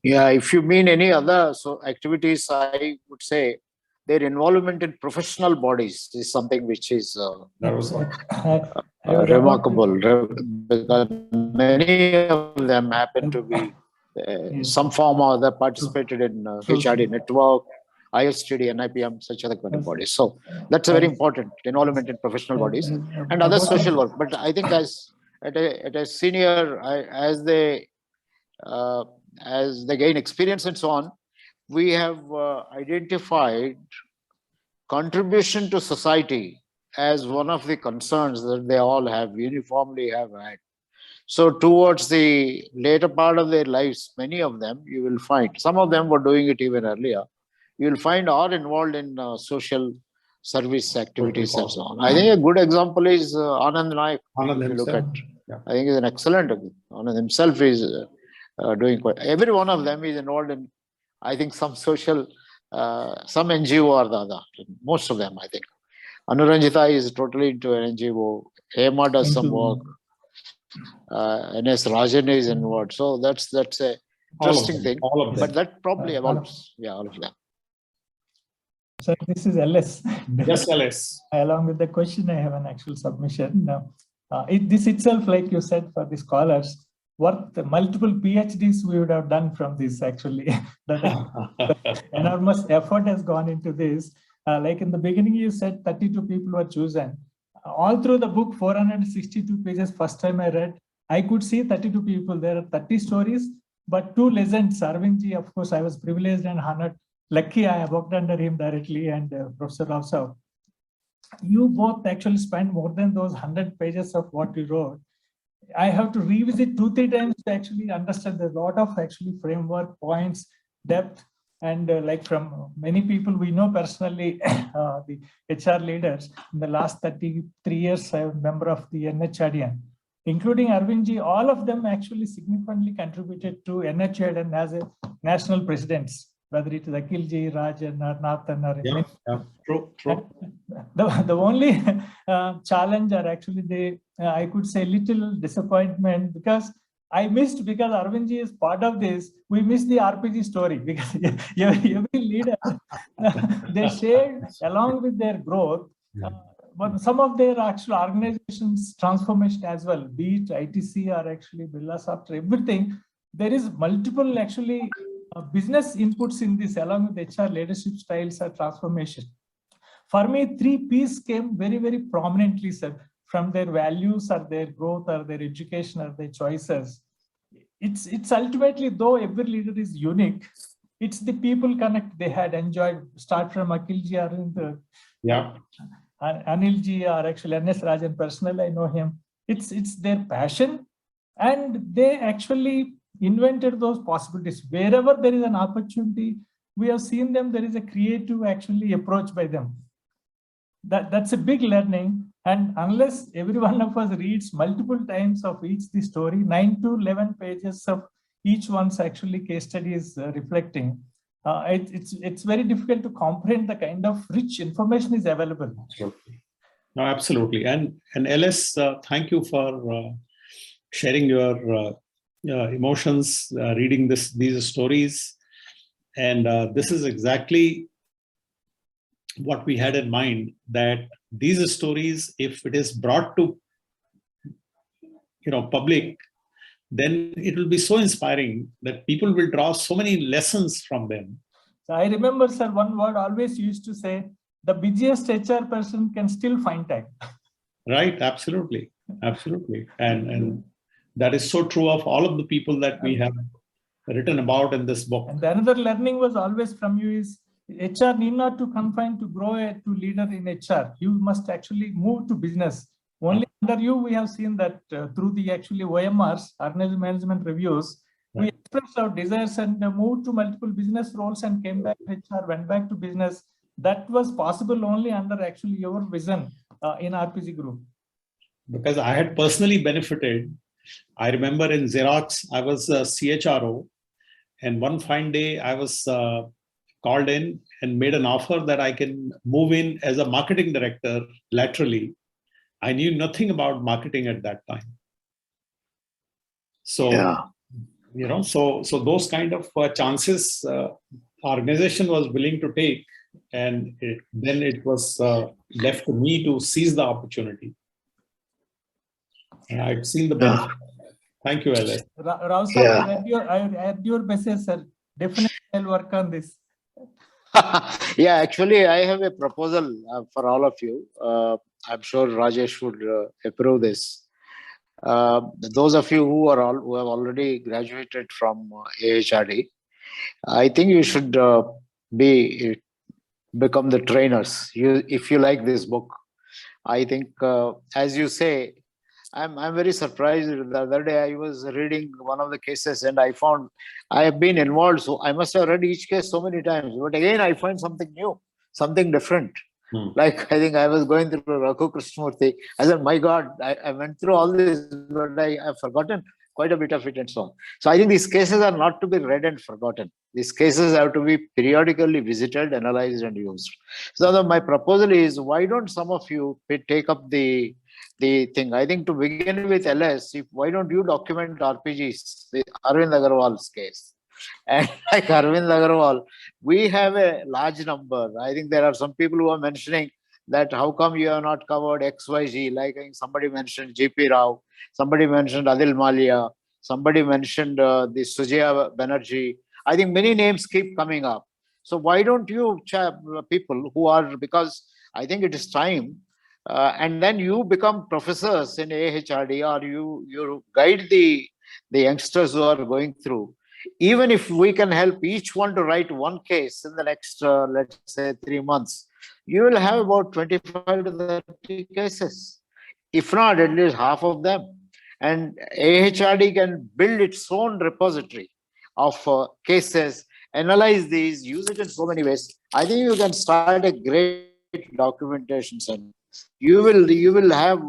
Yeah, if you mean any other activities, I would say their involvement in professional bodies is something which is remarkable, because many of them happen to be some form or other participated in HRD network, ISTD, NIPM, such other kind of bodies. So that's a very important involvement in professional bodies and other social work. But I think as at a senior, as they gain experience and so on, we have identified contribution to society as one of the concerns that they all have uniformly have had. So towards the later part of their lives, many of them, you will find, some of them were doing it even earlier, you will find are involved in social service activities and so on. I think a good example is Anand Naik. Anand if you look himself. at, I think he's an excellent, Anand himself is doing quite, every one of them is involved in, I think, some social, some NGO or the other, most of them, I think. Anuranjita is totally into an NGO. Hema does some work. NS Rajan is involved. So that's a interesting thing. All of them. But that probably evolves. Yeah, all of them. So this is LS. Yes, LS. Along with the question, I have an actual submission. This itself, like you said, for the scholars, worth multiple PhDs we would have done from this actually. The enormous effort has gone into this. Like in the beginning, you said 32 people were chosen. All through the book, 462 pages, first time I read, I could see 32 people. There are 30 stories, but 2 legends. Arvindji, of course, I was privileged and honored. Lucky I worked under him directly, and Professor Rao. You both actually spent more than those 100 pages of what you wrote. I have to revisit 2-3 times to actually understand. There's a lot of actually framework, points, depth, and like from many people we know personally, the HR leaders. In the last 33 years, I'm a member of the NHRDN, including Arvindji. All of them actually significantly contributed to NHRDN as a national presidents, whether it is Akhilji, Rajan, or Nathan, or True. The only challenge, or actually I could say little disappointment, because I missed, because Arvindji is part of this, we missed the RPG story, because every leader, they shared along with their growth, but some of their actual organizations transformation as well, be it ITC or actually Birla Software, everything, there is multiple actually business inputs in this along with HR leadership styles or transformation. For me, 3 P's came very, very prominently, sir, from their values or their growth or their education or their choices. It's ultimately, though every leader is unique, it's the people connect they had enjoyed, start from Akhilji or Yeah. Anilji or actually NS Rajan personally, I know him. It's their passion, and they actually invented those possibilities. Wherever there is an opportunity, we have seen them, there is a creative actually approach by them. That's a big learning. And unless every one of us reads multiple times of each the story, 9 to 11 pages of each one's actually case study is reflecting, it's very difficult to comprehend the kind of rich information is available. Absolutely. No, absolutely. And LS, thank you for sharing your emotions, reading these stories. And this is exactly what we had in mind, that these stories, if it is brought to public, then it will be so inspiring that people will draw so many lessons from them. So I remember, sir, one word always used to say, the busiest HR person can still find time. Right, absolutely. Absolutely. And that is so true of all of the people that we have written about in this book. And the another learning was always from you is HR need not to confine to grow to leader in HR. You must actually move to business. Only under you, we have seen that through the actually OMRs, organizational management reviews, we expressed our desires and moved to multiple business roles and came back to HR, went back to business. That was possible only under actually your vision in RPG Group. Because I had personally benefited. I remember in Xerox, I was a CHRO, and one fine day I was called in and made an offer that I can move in as a marketing director laterally. I knew nothing about marketing at that time. So, so those kind of chances organization was willing to take, and then it was left to me to seize the opportunity. And I've seen the benefit. Thank you, LS. Rao sir, at your basis, sir, definitely I'll work on this. Yeah, actually, I have a proposal for all of you. I'm sure Rajesh would approve this. Those of you who have already graduated from AHRD, I think you should become the trainers. If you like this book, I think, as you say, I'm very surprised. The other day I was reading one of the cases and I found I have been involved. So I must have read each case so many times. But again, I find something new, something different. Like I think I was going through Raghu Krishnamurti. I said, my God, I went through all this, but I've forgotten quite a bit of it and so on. So I think these cases are not to be read and forgotten. These cases have to be periodically visited, analyzed, and used. So my proposal is, why don't some of you take up the thing? I think to begin with, LS, why don't you document RPGs, the Arvind Agarwal's case? And like Arvind Agarwal, we have a large number. I think there are some people who are mentioning that how come you have not covered XYZ? Like somebody mentioned GP Rao, somebody mentioned Adil Malia, somebody mentioned the Sujaya Banerjee. I think many names keep coming up. So why don't you people who are, because I think it is time, and then you become professors in AHRD, or you guide the youngsters who are going through. Even if we can help each one to write one case in the next, let's say, 3 months, you will have about 25 to 30 cases. If not, at least half of them. And AHRD can build its own repository of cases, analyze these, use it in so many ways. I think you can start a great documentation center. You will have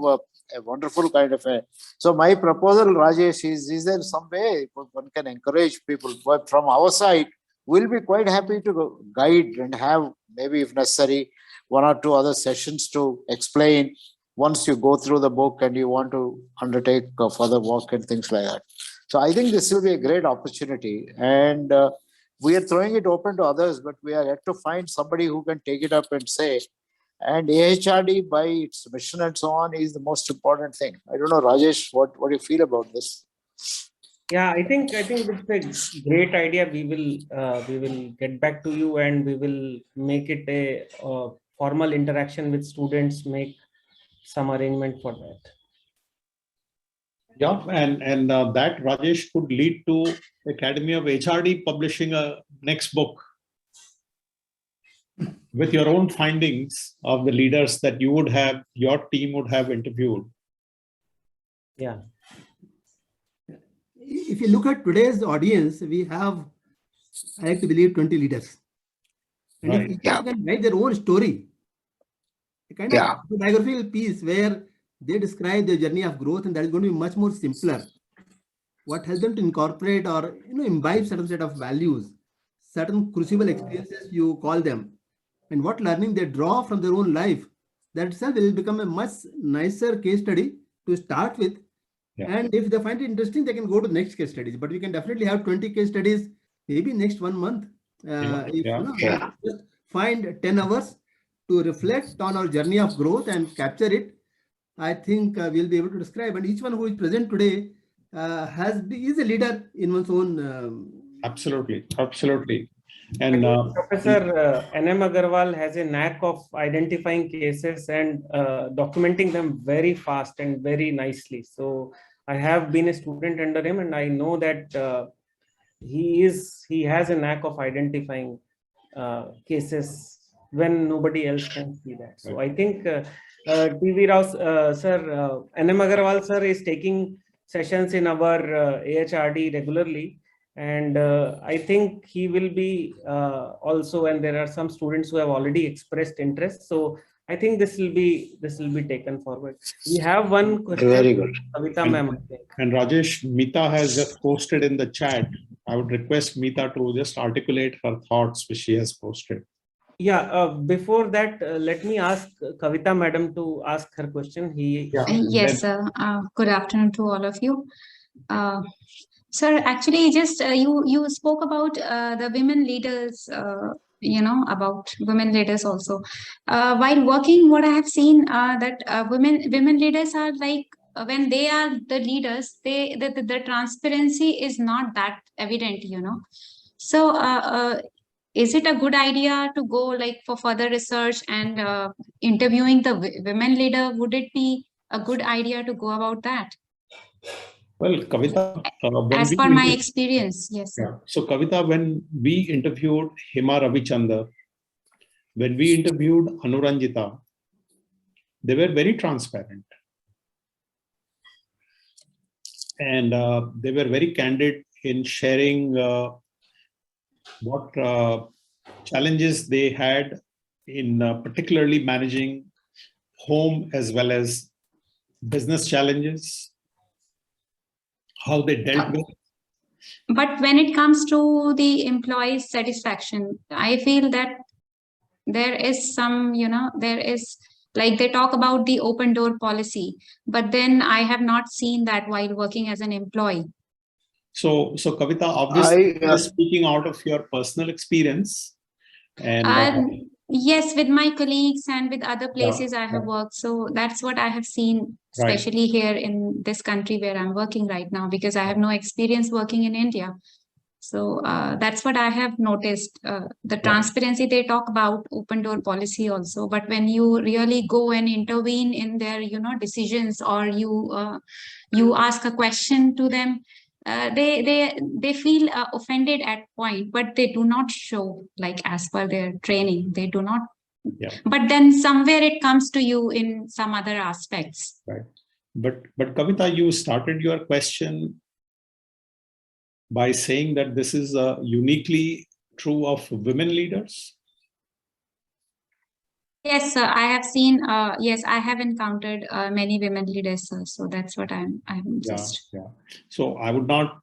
a wonderful kind of a. So my proposal, Rajesh, is there some way one can encourage people? But from our side, we'll be quite happy to guide and have, maybe if necessary, 1 or 2 other sessions to explain once you go through the book and you want to undertake further work and things like that. So I think this will be a great opportunity, and we are throwing it open to others, but we are yet to find somebody who can take it up and say, And AHRD, by its mission and so on, is the most important thing. I don't know, Rajesh, what do you feel about this? Yeah, I think it's a great idea. We will get back to you, and we will make it a formal interaction with students. Make some arrangement for that. Yeah, and that, Rajesh, could lead to Academy of HRD publishing a next book with your own findings of the leaders that your team would have interviewed. Yeah. If you look at today's audience, we have, I like to believe, 20 leaders. And if each can write their own story, a kind of biographical piece where they describe their journey of growth, and that is going to be much more simpler. What helps them to incorporate or imbibe certain set of values, certain crucible experiences you call them, and what learning they draw from their own life, that itself will become a much nicer case study to start with. And if they find it interesting, they can go to the next case studies. But we can definitely have 20 case studies, maybe next 1 month. Just find 10 hours to reflect on our journey of growth and capture it. I think we'll be able to describe. And each one who is present today is a leader in one's own. Absolutely, absolutely. And Professor N.M. Agarwal has a knack of identifying cases and documenting them very fast and very nicely. So I have been a student under him, and I know that he has a knack of identifying cases when nobody else can see that. So I think TV Rao sir, N.M. Agarwal sir is taking sessions in our AHRD regularly. And I think he will be also, and there are some students who have already expressed interest. So I think this will be taken forward. We have one question. Very good. Kavita ma'am. And Rajesh, Mita has just posted in the chat. I would request Mita to just articulate her thoughts which she has posted. Yeah, before that, let me ask Kavita madam to ask her question. Yes, good afternoon to all of you. Sir, actually, just you spoke about the women leaders, about women leaders also. While working, what I have seen that women leaders are like when they are the leaders, the transparency is not that evident, So, is it a good idea to go like for further research and interviewing the women leader? Would it be a good idea to go about that? Well, Kavita, as per my experience, yes. Yeah. So, Kavita, when we interviewed Hima Ravichandar, when we interviewed Anuranjita, they were very transparent. And they were very candid in sharing what challenges they had in particularly managing home as well as business challenges, how they dealt with. But when it comes to the employee's satisfaction, I feel that there is some, there is like they talk about the open door policy, but then I have not seen that while working as an employee. So Kavita, obviously you are speaking out of your personal experience. And yes, with my colleagues and with other places I have worked. So that's what I have seen, especially here in this country where I'm working right now, because I have no experience working in India. So that's what I have noticed. The transparency they talk about, open door policy also. But when you really go and intervene in their, decisions, or you ask a question to them, they feel offended at point, but they do not show like as per their training. They do not. But then somewhere it comes to you in some other aspects. Right. But Kavita, you started your question by saying that this is uniquely true of women leaders. Yes, sir. I have seen. Yes, I have encountered many women leaders, sir. So that's what I'm just. Yeah. So I would not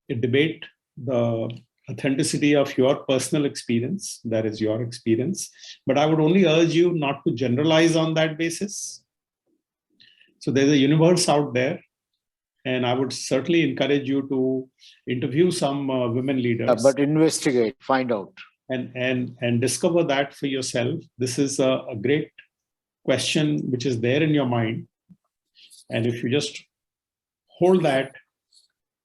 debate the authenticity of your personal experience. That is your experience. But I would only urge you not to generalize on that basis. So there's a universe out there, and I would certainly encourage you to interview some women leaders. But investigate, find out. And discover that for yourself. This is a great question which is there in your mind, and if you just hold that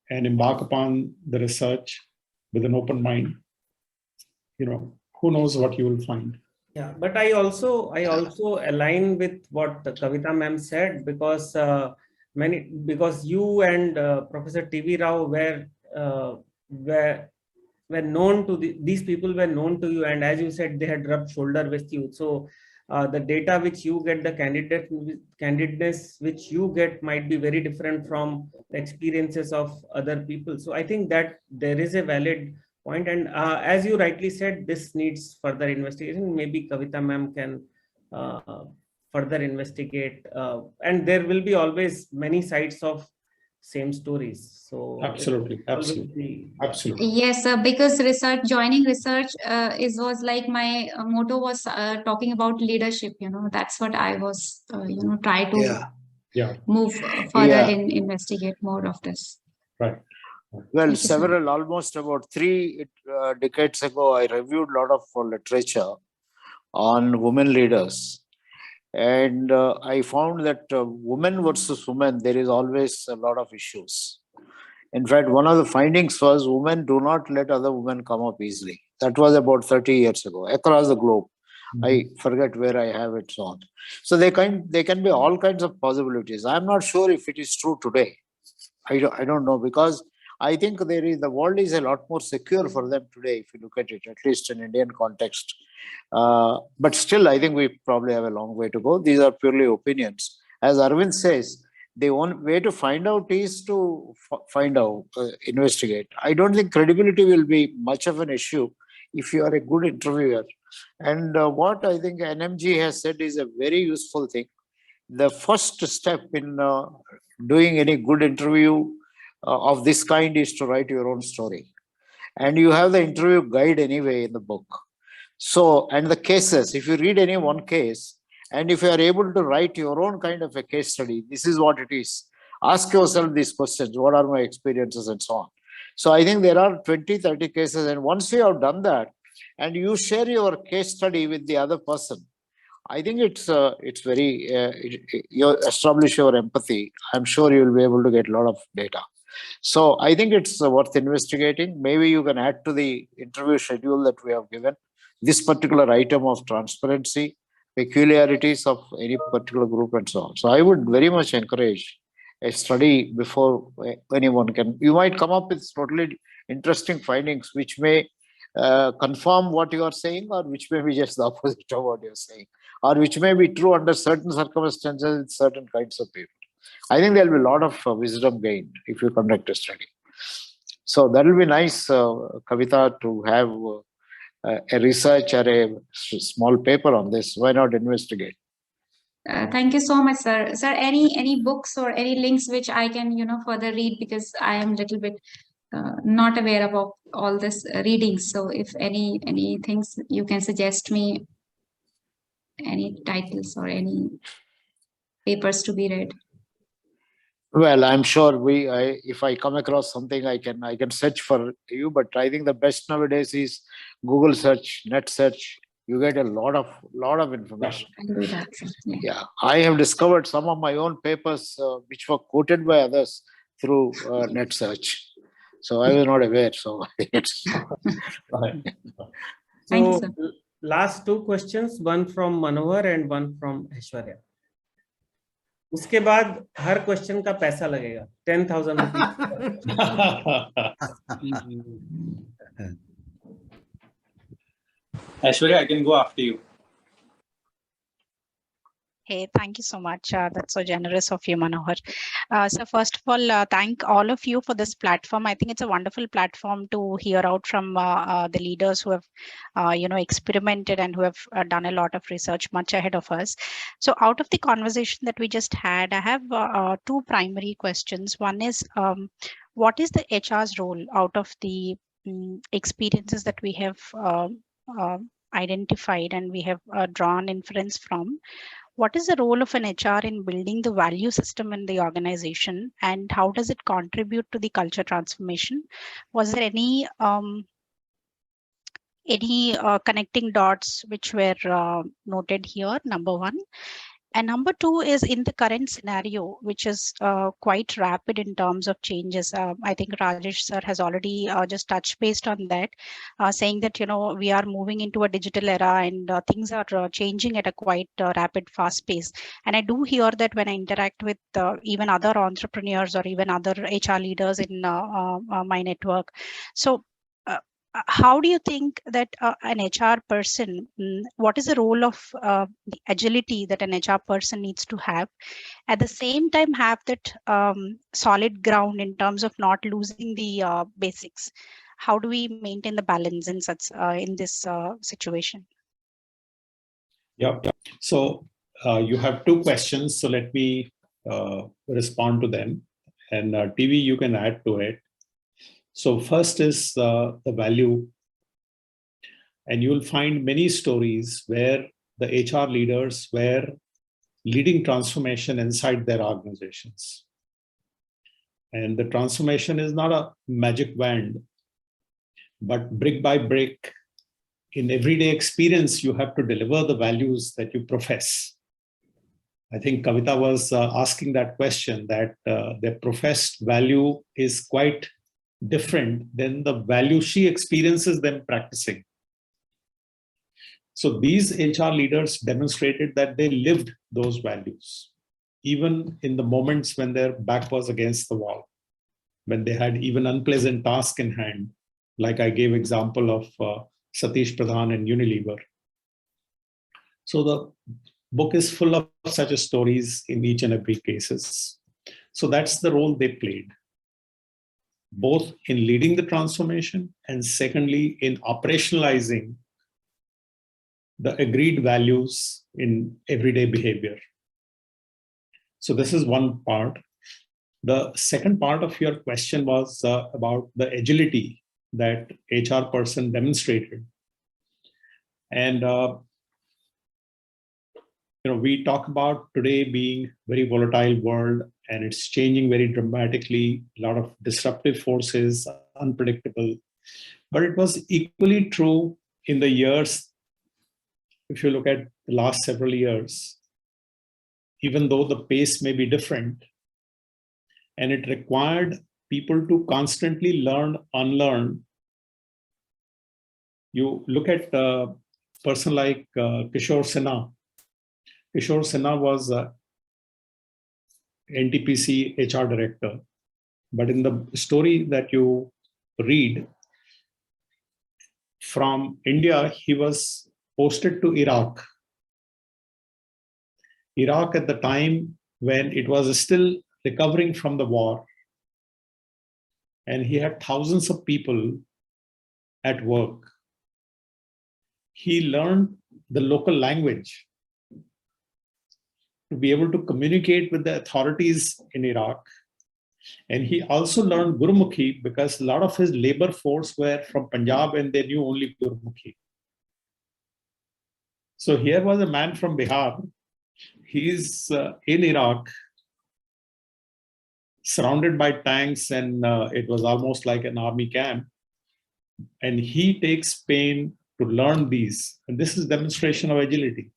and embark upon the research with an open mind, who knows what you will find. Yeah, but I also align with what Kavita ma'am said, because because you and Professor TV Rao were known to these people were known to you, and as you said, they had rubbed shoulder with you. So the data which you get, the candidates which you get might be very different from the experiences of other people. So I think that there is a valid point, and as you rightly said, this needs further investigation. Maybe Kavita ma'am can further investigate, and there will be always many sides of same stories. So Absolutely. Yes, because joining research was like my motto was talking about leadership. That's what I was, try to move further and investigate more of this. Right. Well, almost about 3 decades ago, I reviewed a lot of literature on women leaders. And I found that women versus women, there is always a lot of issues. In fact, one of the findings was women do not let other women come up easily. That was about 30 years ago across the globe. I forget where I have it on. So they can be all kinds of possibilities. I'm not sure if it is true today. I don't know, because I think the world is a lot more secure for them today, if you look at it, at least in Indian context. But still, I think we probably have a long way to go. These are purely opinions. As Arvind says, the only way to find out is to investigate. I don't think credibility will be much of an issue if you are a good interviewer. And what I think NMG has said is a very useful thing. The first step in doing any good interview of this kind is to write your own story. And you have the interview guide anyway in the book. So, and the cases, if you read any one case, and if you are able to write your own kind of a case study, this is what it is. Ask yourself these questions: what are my experiences, and so on. So I think there are 20, 30 cases. And once you have done that, and you share your case study with the other person, I think it's very, you establish your empathy. I'm sure you'll be able to get a lot of data. So I think it's worth investigating. Maybe you can add to the interview schedule that we have given this particular item of transparency, peculiarities of any particular group, and so on. So I would very much encourage a study before anyone can. You might come up with totally interesting findings which may confirm what you are saying, or which may be just the opposite of what you're saying, or which may be true under certain circumstances with certain kinds of people. I think there will be a lot of wisdom gained if you conduct a study. So that will be nice, Kavita, to have a research or a small paper on this. Why not investigate? Thank you so much, sir. Sir, any books or any links which I can, further read, because I am a little bit not aware about all this reading. So if any things you can suggest me, any titles or any papers to be read. Well, I'm sure if I come across something, I can search for you. But I think the best nowadays is Google search, net search. You get a lot of information. Yeah, I have discovered some of my own papers which were quoted by others through net search. So I was not aware. So it's. So last 2 questions, one from Manohar and one from Aishwarya. उसके बाद हर question का पैसा लगेगा 10,000 rupees. Aishwarya, I can go after you. Hey, thank you so much. That's so generous of you, Manohar. So first of all, thank all of you for this platform. I think it's a wonderful platform to hear out from the leaders who have, experimented and who have done a lot of research much ahead of us. So out of the conversation that we just had, I have 2 primary questions. One is, what is the HR's role out of the experiences that we have identified and we have drawn inference from? What is the role of an HR in building the value system in the organization, and how does it contribute to the culture transformation? Was there any Any connecting dots which were noted here, number one. And number two is in the current scenario, which is quite rapid in terms of changes. I think Rajesh sir has already just touched based on that, saying that, you know, we are moving into a digital era and things are changing at a quite rapid, fast pace. And I do hear that when I interact with even other entrepreneurs or even other HR leaders in my network. So how do you think that an HR person, what is the role of the agility that an HR person needs to have? At the same time, have that solid ground in terms of not losing the basics. How do we maintain the balance in such in this situation? Yeah. So you have two questions. So let me respond to them. And TV, you can add to it. So first is the value. And you'll find many stories where the HR leaders were leading transformation inside their organizations. And the transformation is not a magic wand, but brick by brick, in everyday experience, you have to deliver the values that you profess. I think Kavita was asking that question, that their professed value is quite different than the value she experiences them practicing. So these HR leaders demonstrated that they lived those values, even in the moments when their back was against the wall, when they had even unpleasant tasks in hand, like I gave example of Satish Pradhan and Unilever. So the book is full of such stories in each and every cases. So that's the role they played, both in leading the transformation and secondly, in operationalizing the agreed values in everyday behavior. So this is one part. The second part of your question was about the agility that HR person demonstrated. And we talk about today being very volatile world, and it's changing very dramatically, a lot of disruptive forces, unpredictable. But it was equally true in the years, if you look at the last several years, even though the pace may be different, and it required people to constantly learn, unlearn. You look at a person like Kishore Sinha. Kishore Sinha was NTPC HR director. But in the story that you read, from India, he was posted to Iraq. Iraq at the time when it was still recovering from the war. And he had thousands of people at work. He learned the local language to be able to communicate with the authorities in Iraq. And he also learned Gurumukhi because a lot of his labor force were from Punjab and they knew only Gurumukhi. So here was a man from Bihar. He's in Iraq, surrounded by tanks, and it was almost like an army camp. And he takes pain to learn these. And this is demonstration of agility.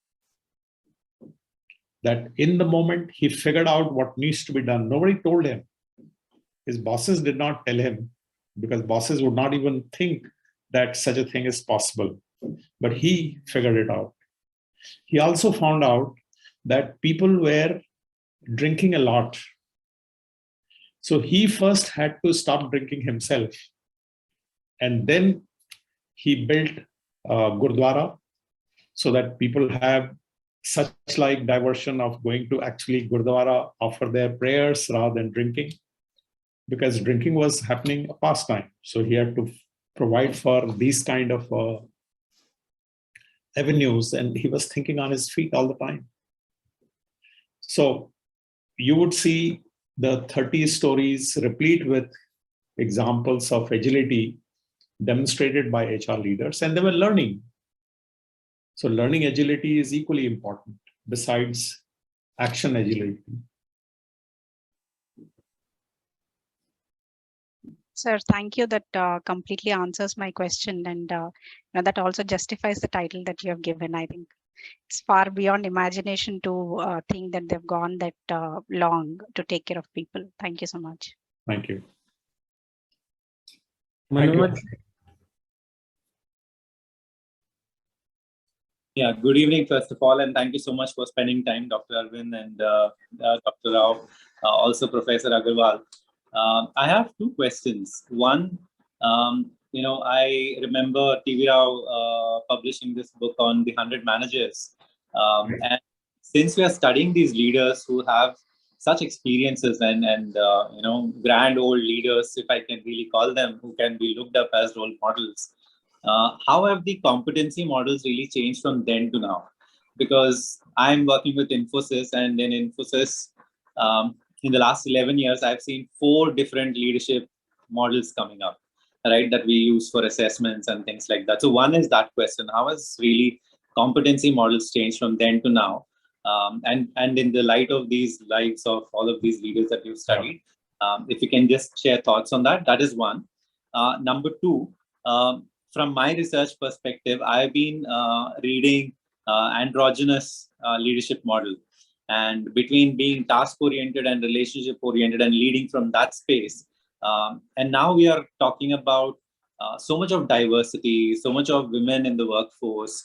That in the moment, he figured out what needs to be done. Nobody told him. His bosses did not tell him, because bosses would not even think that such a thing is possible. But he figured it out. He also found out that people were drinking a lot. So he first had to stop drinking himself. And then he built Gurdwara so that people have such like diversion of going to actually Gurdwara, offer their prayers rather than drinking, because drinking was happening a pastime. So he had to provide for these kind of avenues, and he was thinking on his feet all the time. So you would see the 30 stories replete with examples of agility demonstrated by HR leaders, and they were learning. So learning agility is equally important besides action agility. Sir, thank you. That completely answers my question, and that also justifies the title that you have given. I think it's far beyond imagination to think that they've gone that long to take care of people. Thank you so much. Thank you. Manohar, Yeah, good evening, first of all, and thank you so much for spending time, Dr. Arvind and Dr. Rao, also Professor Agarwal. I have two questions. One, I remember TV Rao publishing this book on the 100 managers. And since we are studying these leaders who have such experiences and grand old leaders, if I can really call them, who can be looked up as role models, how have the competency models really changed from then to now? Because I'm working with Infosys, and in Infosys, in the last 11 years, I've seen 4 different leadership models coming up, right, that we use for assessments and things like that. So one is that question: how has really competency models changed from then to now? And in the light of these lives of all of these leaders that you've studied, if you can just share thoughts on that, that is one. Number two, from my research perspective, I've been reading androgynous leadership model, and between being task-oriented and relationship-oriented and leading from that space. And now we are talking about so much of diversity, so much of women in the workforce,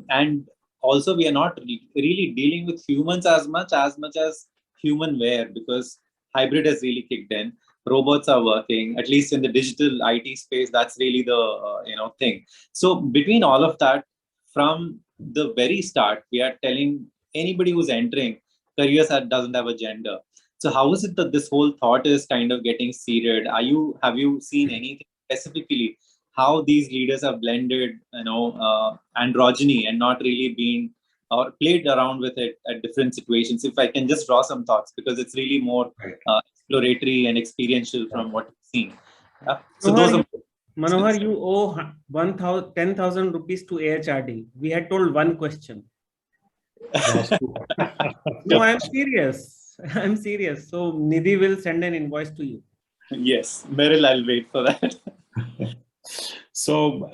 and also we are not really dealing with humans as much as humanware, because hybrid has really kicked in. Robots are working, at least in the digital IT space. That's really the thing. So between all of that, from the very start, we are telling anybody who's entering careers that doesn't have a gender. So how is it that this whole thought is kind of getting seeded? Have you seen anything specifically how these leaders have blended, androgyny and not really been or played around with it at different situations? If I can just draw some thoughts, because it's really more exploratory and experiential from what we've seen. So those are Manohar, you owe 10,000 rupees to AHRD. We had told one question. No, I'm serious. I'm serious. So Nidhi will send an invoice to you. Yes, Meryl, I'll wait for that. So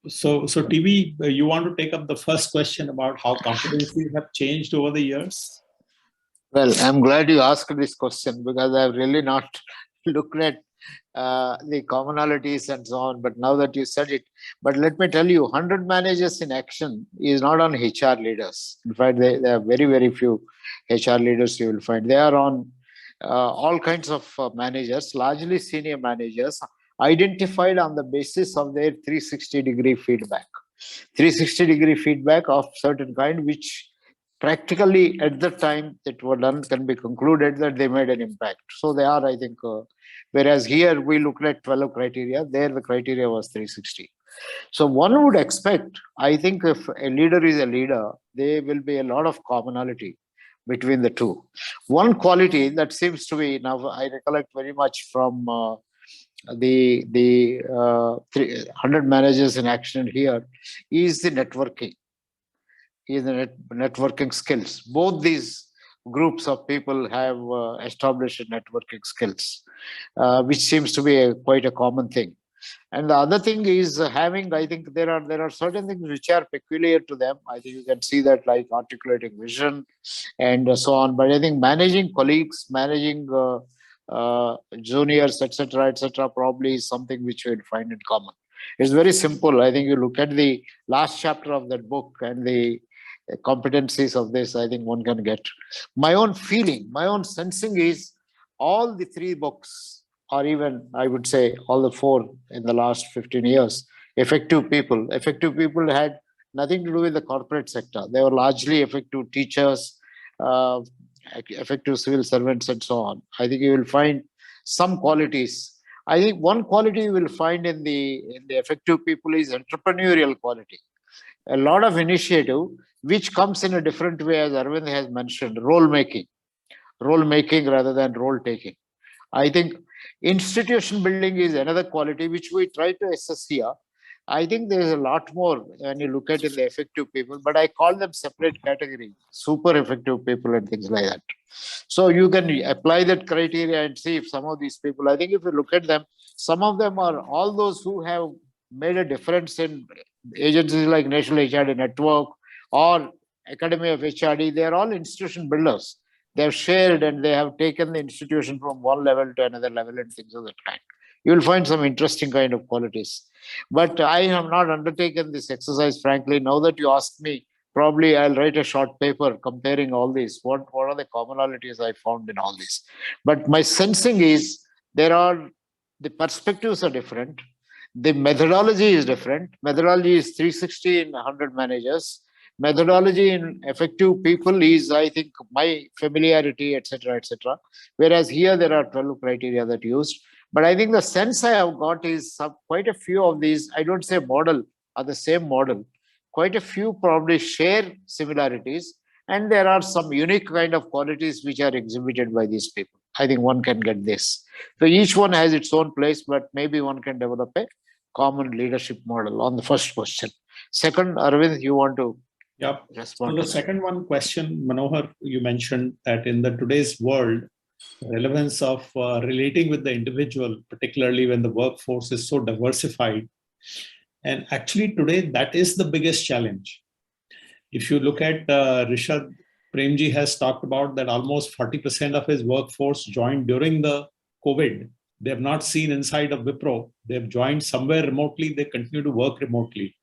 TV, you want to take up the first question about how competencies have changed over the years? Well, I'm glad you asked this question, because I've really not looked at the commonalities and so on, but now that you said it, but let me tell you, 100 managers in action is not on HR leaders. In fact, there are very, very few HR leaders you will find. They are on all kinds of managers, largely senior managers, identified on the basis of their 360-degree feedback. 360-degree feedback of certain kind, which practically at the time that were done can be concluded that they made an impact. So they are, I think, whereas here we looked at 12 criteria, there the criteria was 360. So one would expect, I think, if a leader is a leader, there will be a lot of commonality between the two. One quality that seems to be, now I recollect very much from the 100 managers in action here, is the networking. Is the networking skills. Both these groups of people have established networking skills, which seems to be quite a common thing. And the other thing is having, I think there are certain things which are peculiar to them. I think you can see that, like articulating vision and so on. But I think managing colleagues, managing juniors, etc., probably is something which you will find in common. It's very simple. I think you look at the last chapter of that book and the competencies of this, I think one can get. My own feeling, my own sensing is all the 3 books, or even I would say all the 4 in the last 15 years, effective people had nothing to do with the corporate sector. They were largely effective teachers, effective civil servants, and so on. I think you will find some qualities. I think one quality you will find in the effective people is entrepreneurial quality. A lot of initiative, which comes in a different way, as Arvind has mentioned, role making rather than role taking. I think institution building is another quality which we try to assess here. I think there is a lot more when you look at it, the effective people, but I call them separate category, super effective people and things like that. So you can apply that criteria and see if some of these people, I think if you look at them, some of them are all those who have made a difference in agencies like National HRD Network or Academy of HRD. They are all institution builders. They have shared and they have taken the institution from one level to another level and things of that kind. You will find some interesting kind of qualities. But I have not undertaken this exercise, frankly. Now that you ask me, probably I'll write a short paper comparing all these. What are the commonalities I found in all these? But my sensing is the perspectives are different. The methodology is different. Methodology is 360 in 100 managers. Methodology in effective people is, I think, my familiarity, etc., etc. Whereas here there are 12 criteria that used. But I think the sense I have got is quite a few of these, I don't say model, are the same model. Quite a few probably share similarities. And there are some unique kind of qualities which are exhibited by these people. I think one can get this. So each one has its own place, but maybe one can develop a common leadership model on the first question. Second, Arvind, you want to respond? So the second one question, Manohar, you mentioned that in the today's world, relevance of relating with the individual, particularly when the workforce is so diversified. And actually today, that is the biggest challenge. If you look at Rishad Premji has talked about that almost 40% of his workforce joined during the COVID. They have not seen inside of Wipro. They have joined somewhere remotely. They continue to work remotely.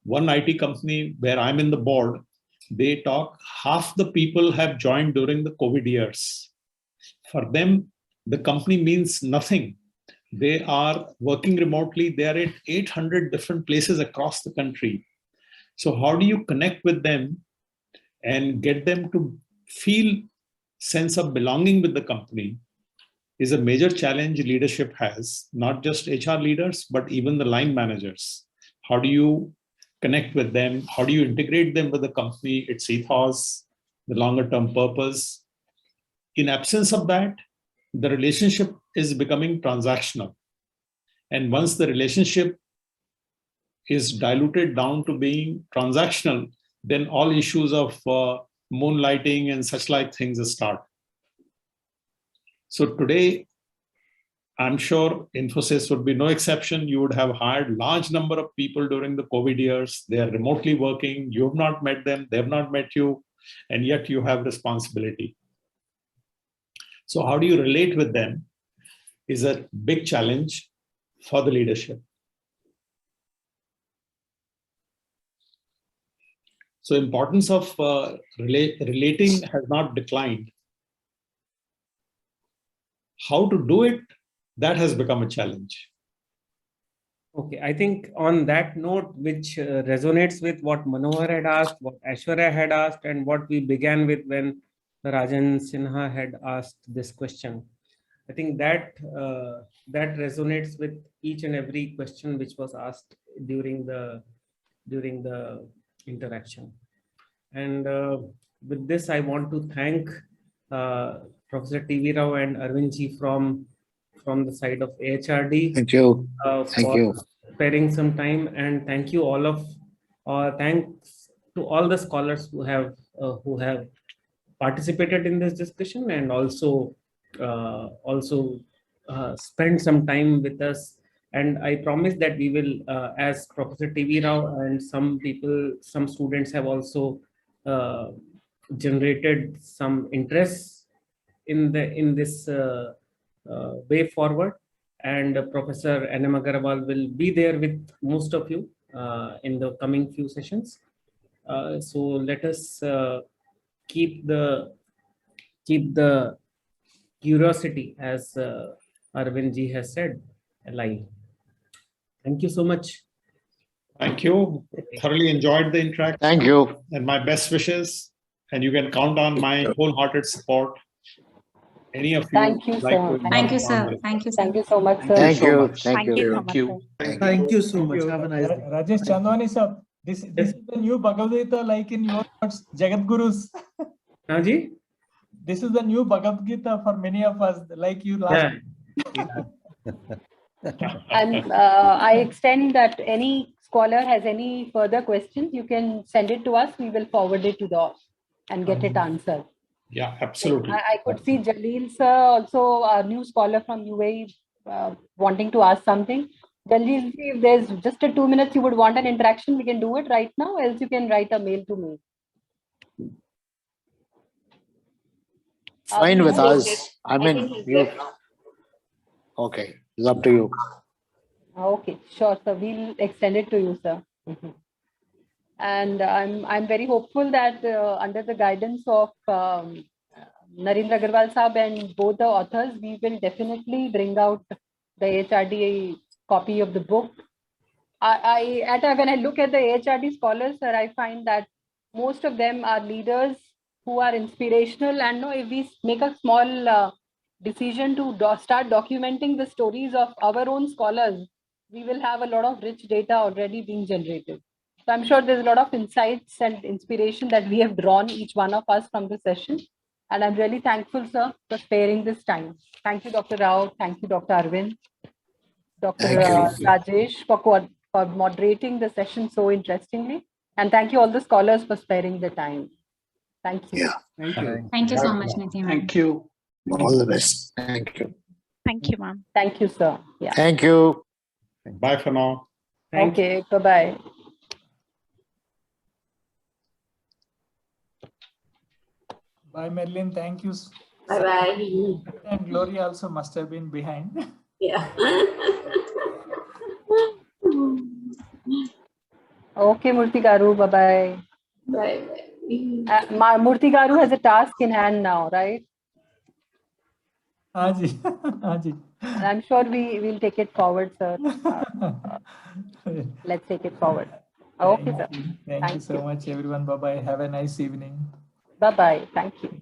One IT company where I'm in the board, they talk half the people have joined during the COVID years. For them, the company means nothing. They are working remotely. They are at 800 different places across the country. So how do you connect with them and get them to feel sense of belonging with the company is a major challenge leadership has, not just HR leaders, but even the line managers. How do you connect with them? How do you integrate them with the company, its ethos, the longer term purpose? In absence of that, the relationship is becoming transactional. And once the relationship is diluted down to being transactional, then all issues of moonlighting and such like things start. So today, I'm sure Infosys would be no exception. You would have hired large number of people during the COVID years. They are remotely working. You have not met them. They have not met you. And yet you have responsibility. So how do you relate with them is a big challenge for the leadership. So importance of relating has not declined. How to do it, that has become a challenge. Okay, I think on that note, which resonates with what Manohar had asked, what Aishwarya had asked, and what we began with when Rajan Sinha had asked this question. I think that that resonates with each and every question which was asked during the interaction. And with this, I want to thank Professor T.V. Rao and Arvindji from the side of AHRD. Thank you. Thank you. Sparing some time, and thank you all of thanks to all the scholars who have participated in this discussion and also spend some time with us. And I promise that we will, as Professor T.V. Rao and some students have also generated some interest in this way forward. And Professor N.M. Agarwal will be there with most of you in the coming few sessions. So let us keep the curiosity, as Arvindji has said, alive. Thank you so much. Thank you. Thoroughly enjoyed the interaction. Thank you. And my best wishes. And you can count on my wholehearted support. Any of you. Thank you, sir. Thank you, sir. Thank you, sir. Thank you so much, sir. Thank you. Thank you. Thank you so much. Have a nice day. Rajesh Chandwani sir, this is the new Bhagavad Gita, like in your words, Jagat Gurus. Naji? This is the new Bhagavad Gita for many of us, like you last. Yeah. And I extend that any scholar has any further questions, you can send it to us. We will forward it to the and get it answered. Yeah, absolutely. I could see Jaleel sir, also a new scholar from UAE, wanting to ask something. Jaleel, if there's just a 2 minutes you would want an interaction, we can do it right now, else you can write a mail to me. Fine with us. I mean, you. Okay, it's up to you. Okay, sure, sir. We'll extend it to you, sir. And I'm very hopeful that under the guidance of Narendra Agarwal Saab and both the authors, we will definitely bring out the AHRD copy of the book. When I look at the AHRD scholars, sir, I find that most of them are leaders who are inspirational. And no, if we make a small decision to start documenting the stories of our own scholars, we will have a lot of rich data already being generated. So I'm sure there's a lot of insights and inspiration that we have drawn, each one of us, from the session. And I'm really thankful, sir, for sparing this time. Thank you, Dr. Rao. Thank you, Dr. Arvind. Dr. Rajesh, for moderating the session so interestingly. And thank you all the scholars for sparing the time. Thank you. Yeah. Thank you. Thank you so much, Nidhi. Thank you. All the best. Thank you. Thank you, ma'am. Thank you, sir. Yeah. Thank you. Bye for now. Okay, bye-bye. Bye, Merlin. Thank you. Bye-bye. And Gloria also must have been behind. Yeah. Okay, Murthy Garu, bye-bye. Bye-bye. Murthy Garu has a task in hand now, right? Haji. Haji. I'm sure we'll take it forward, sir. Let's take it forward. Okay, sir. Thank you so much, everyone. Bye-bye. Have a nice evening. Bye-bye. Thank you.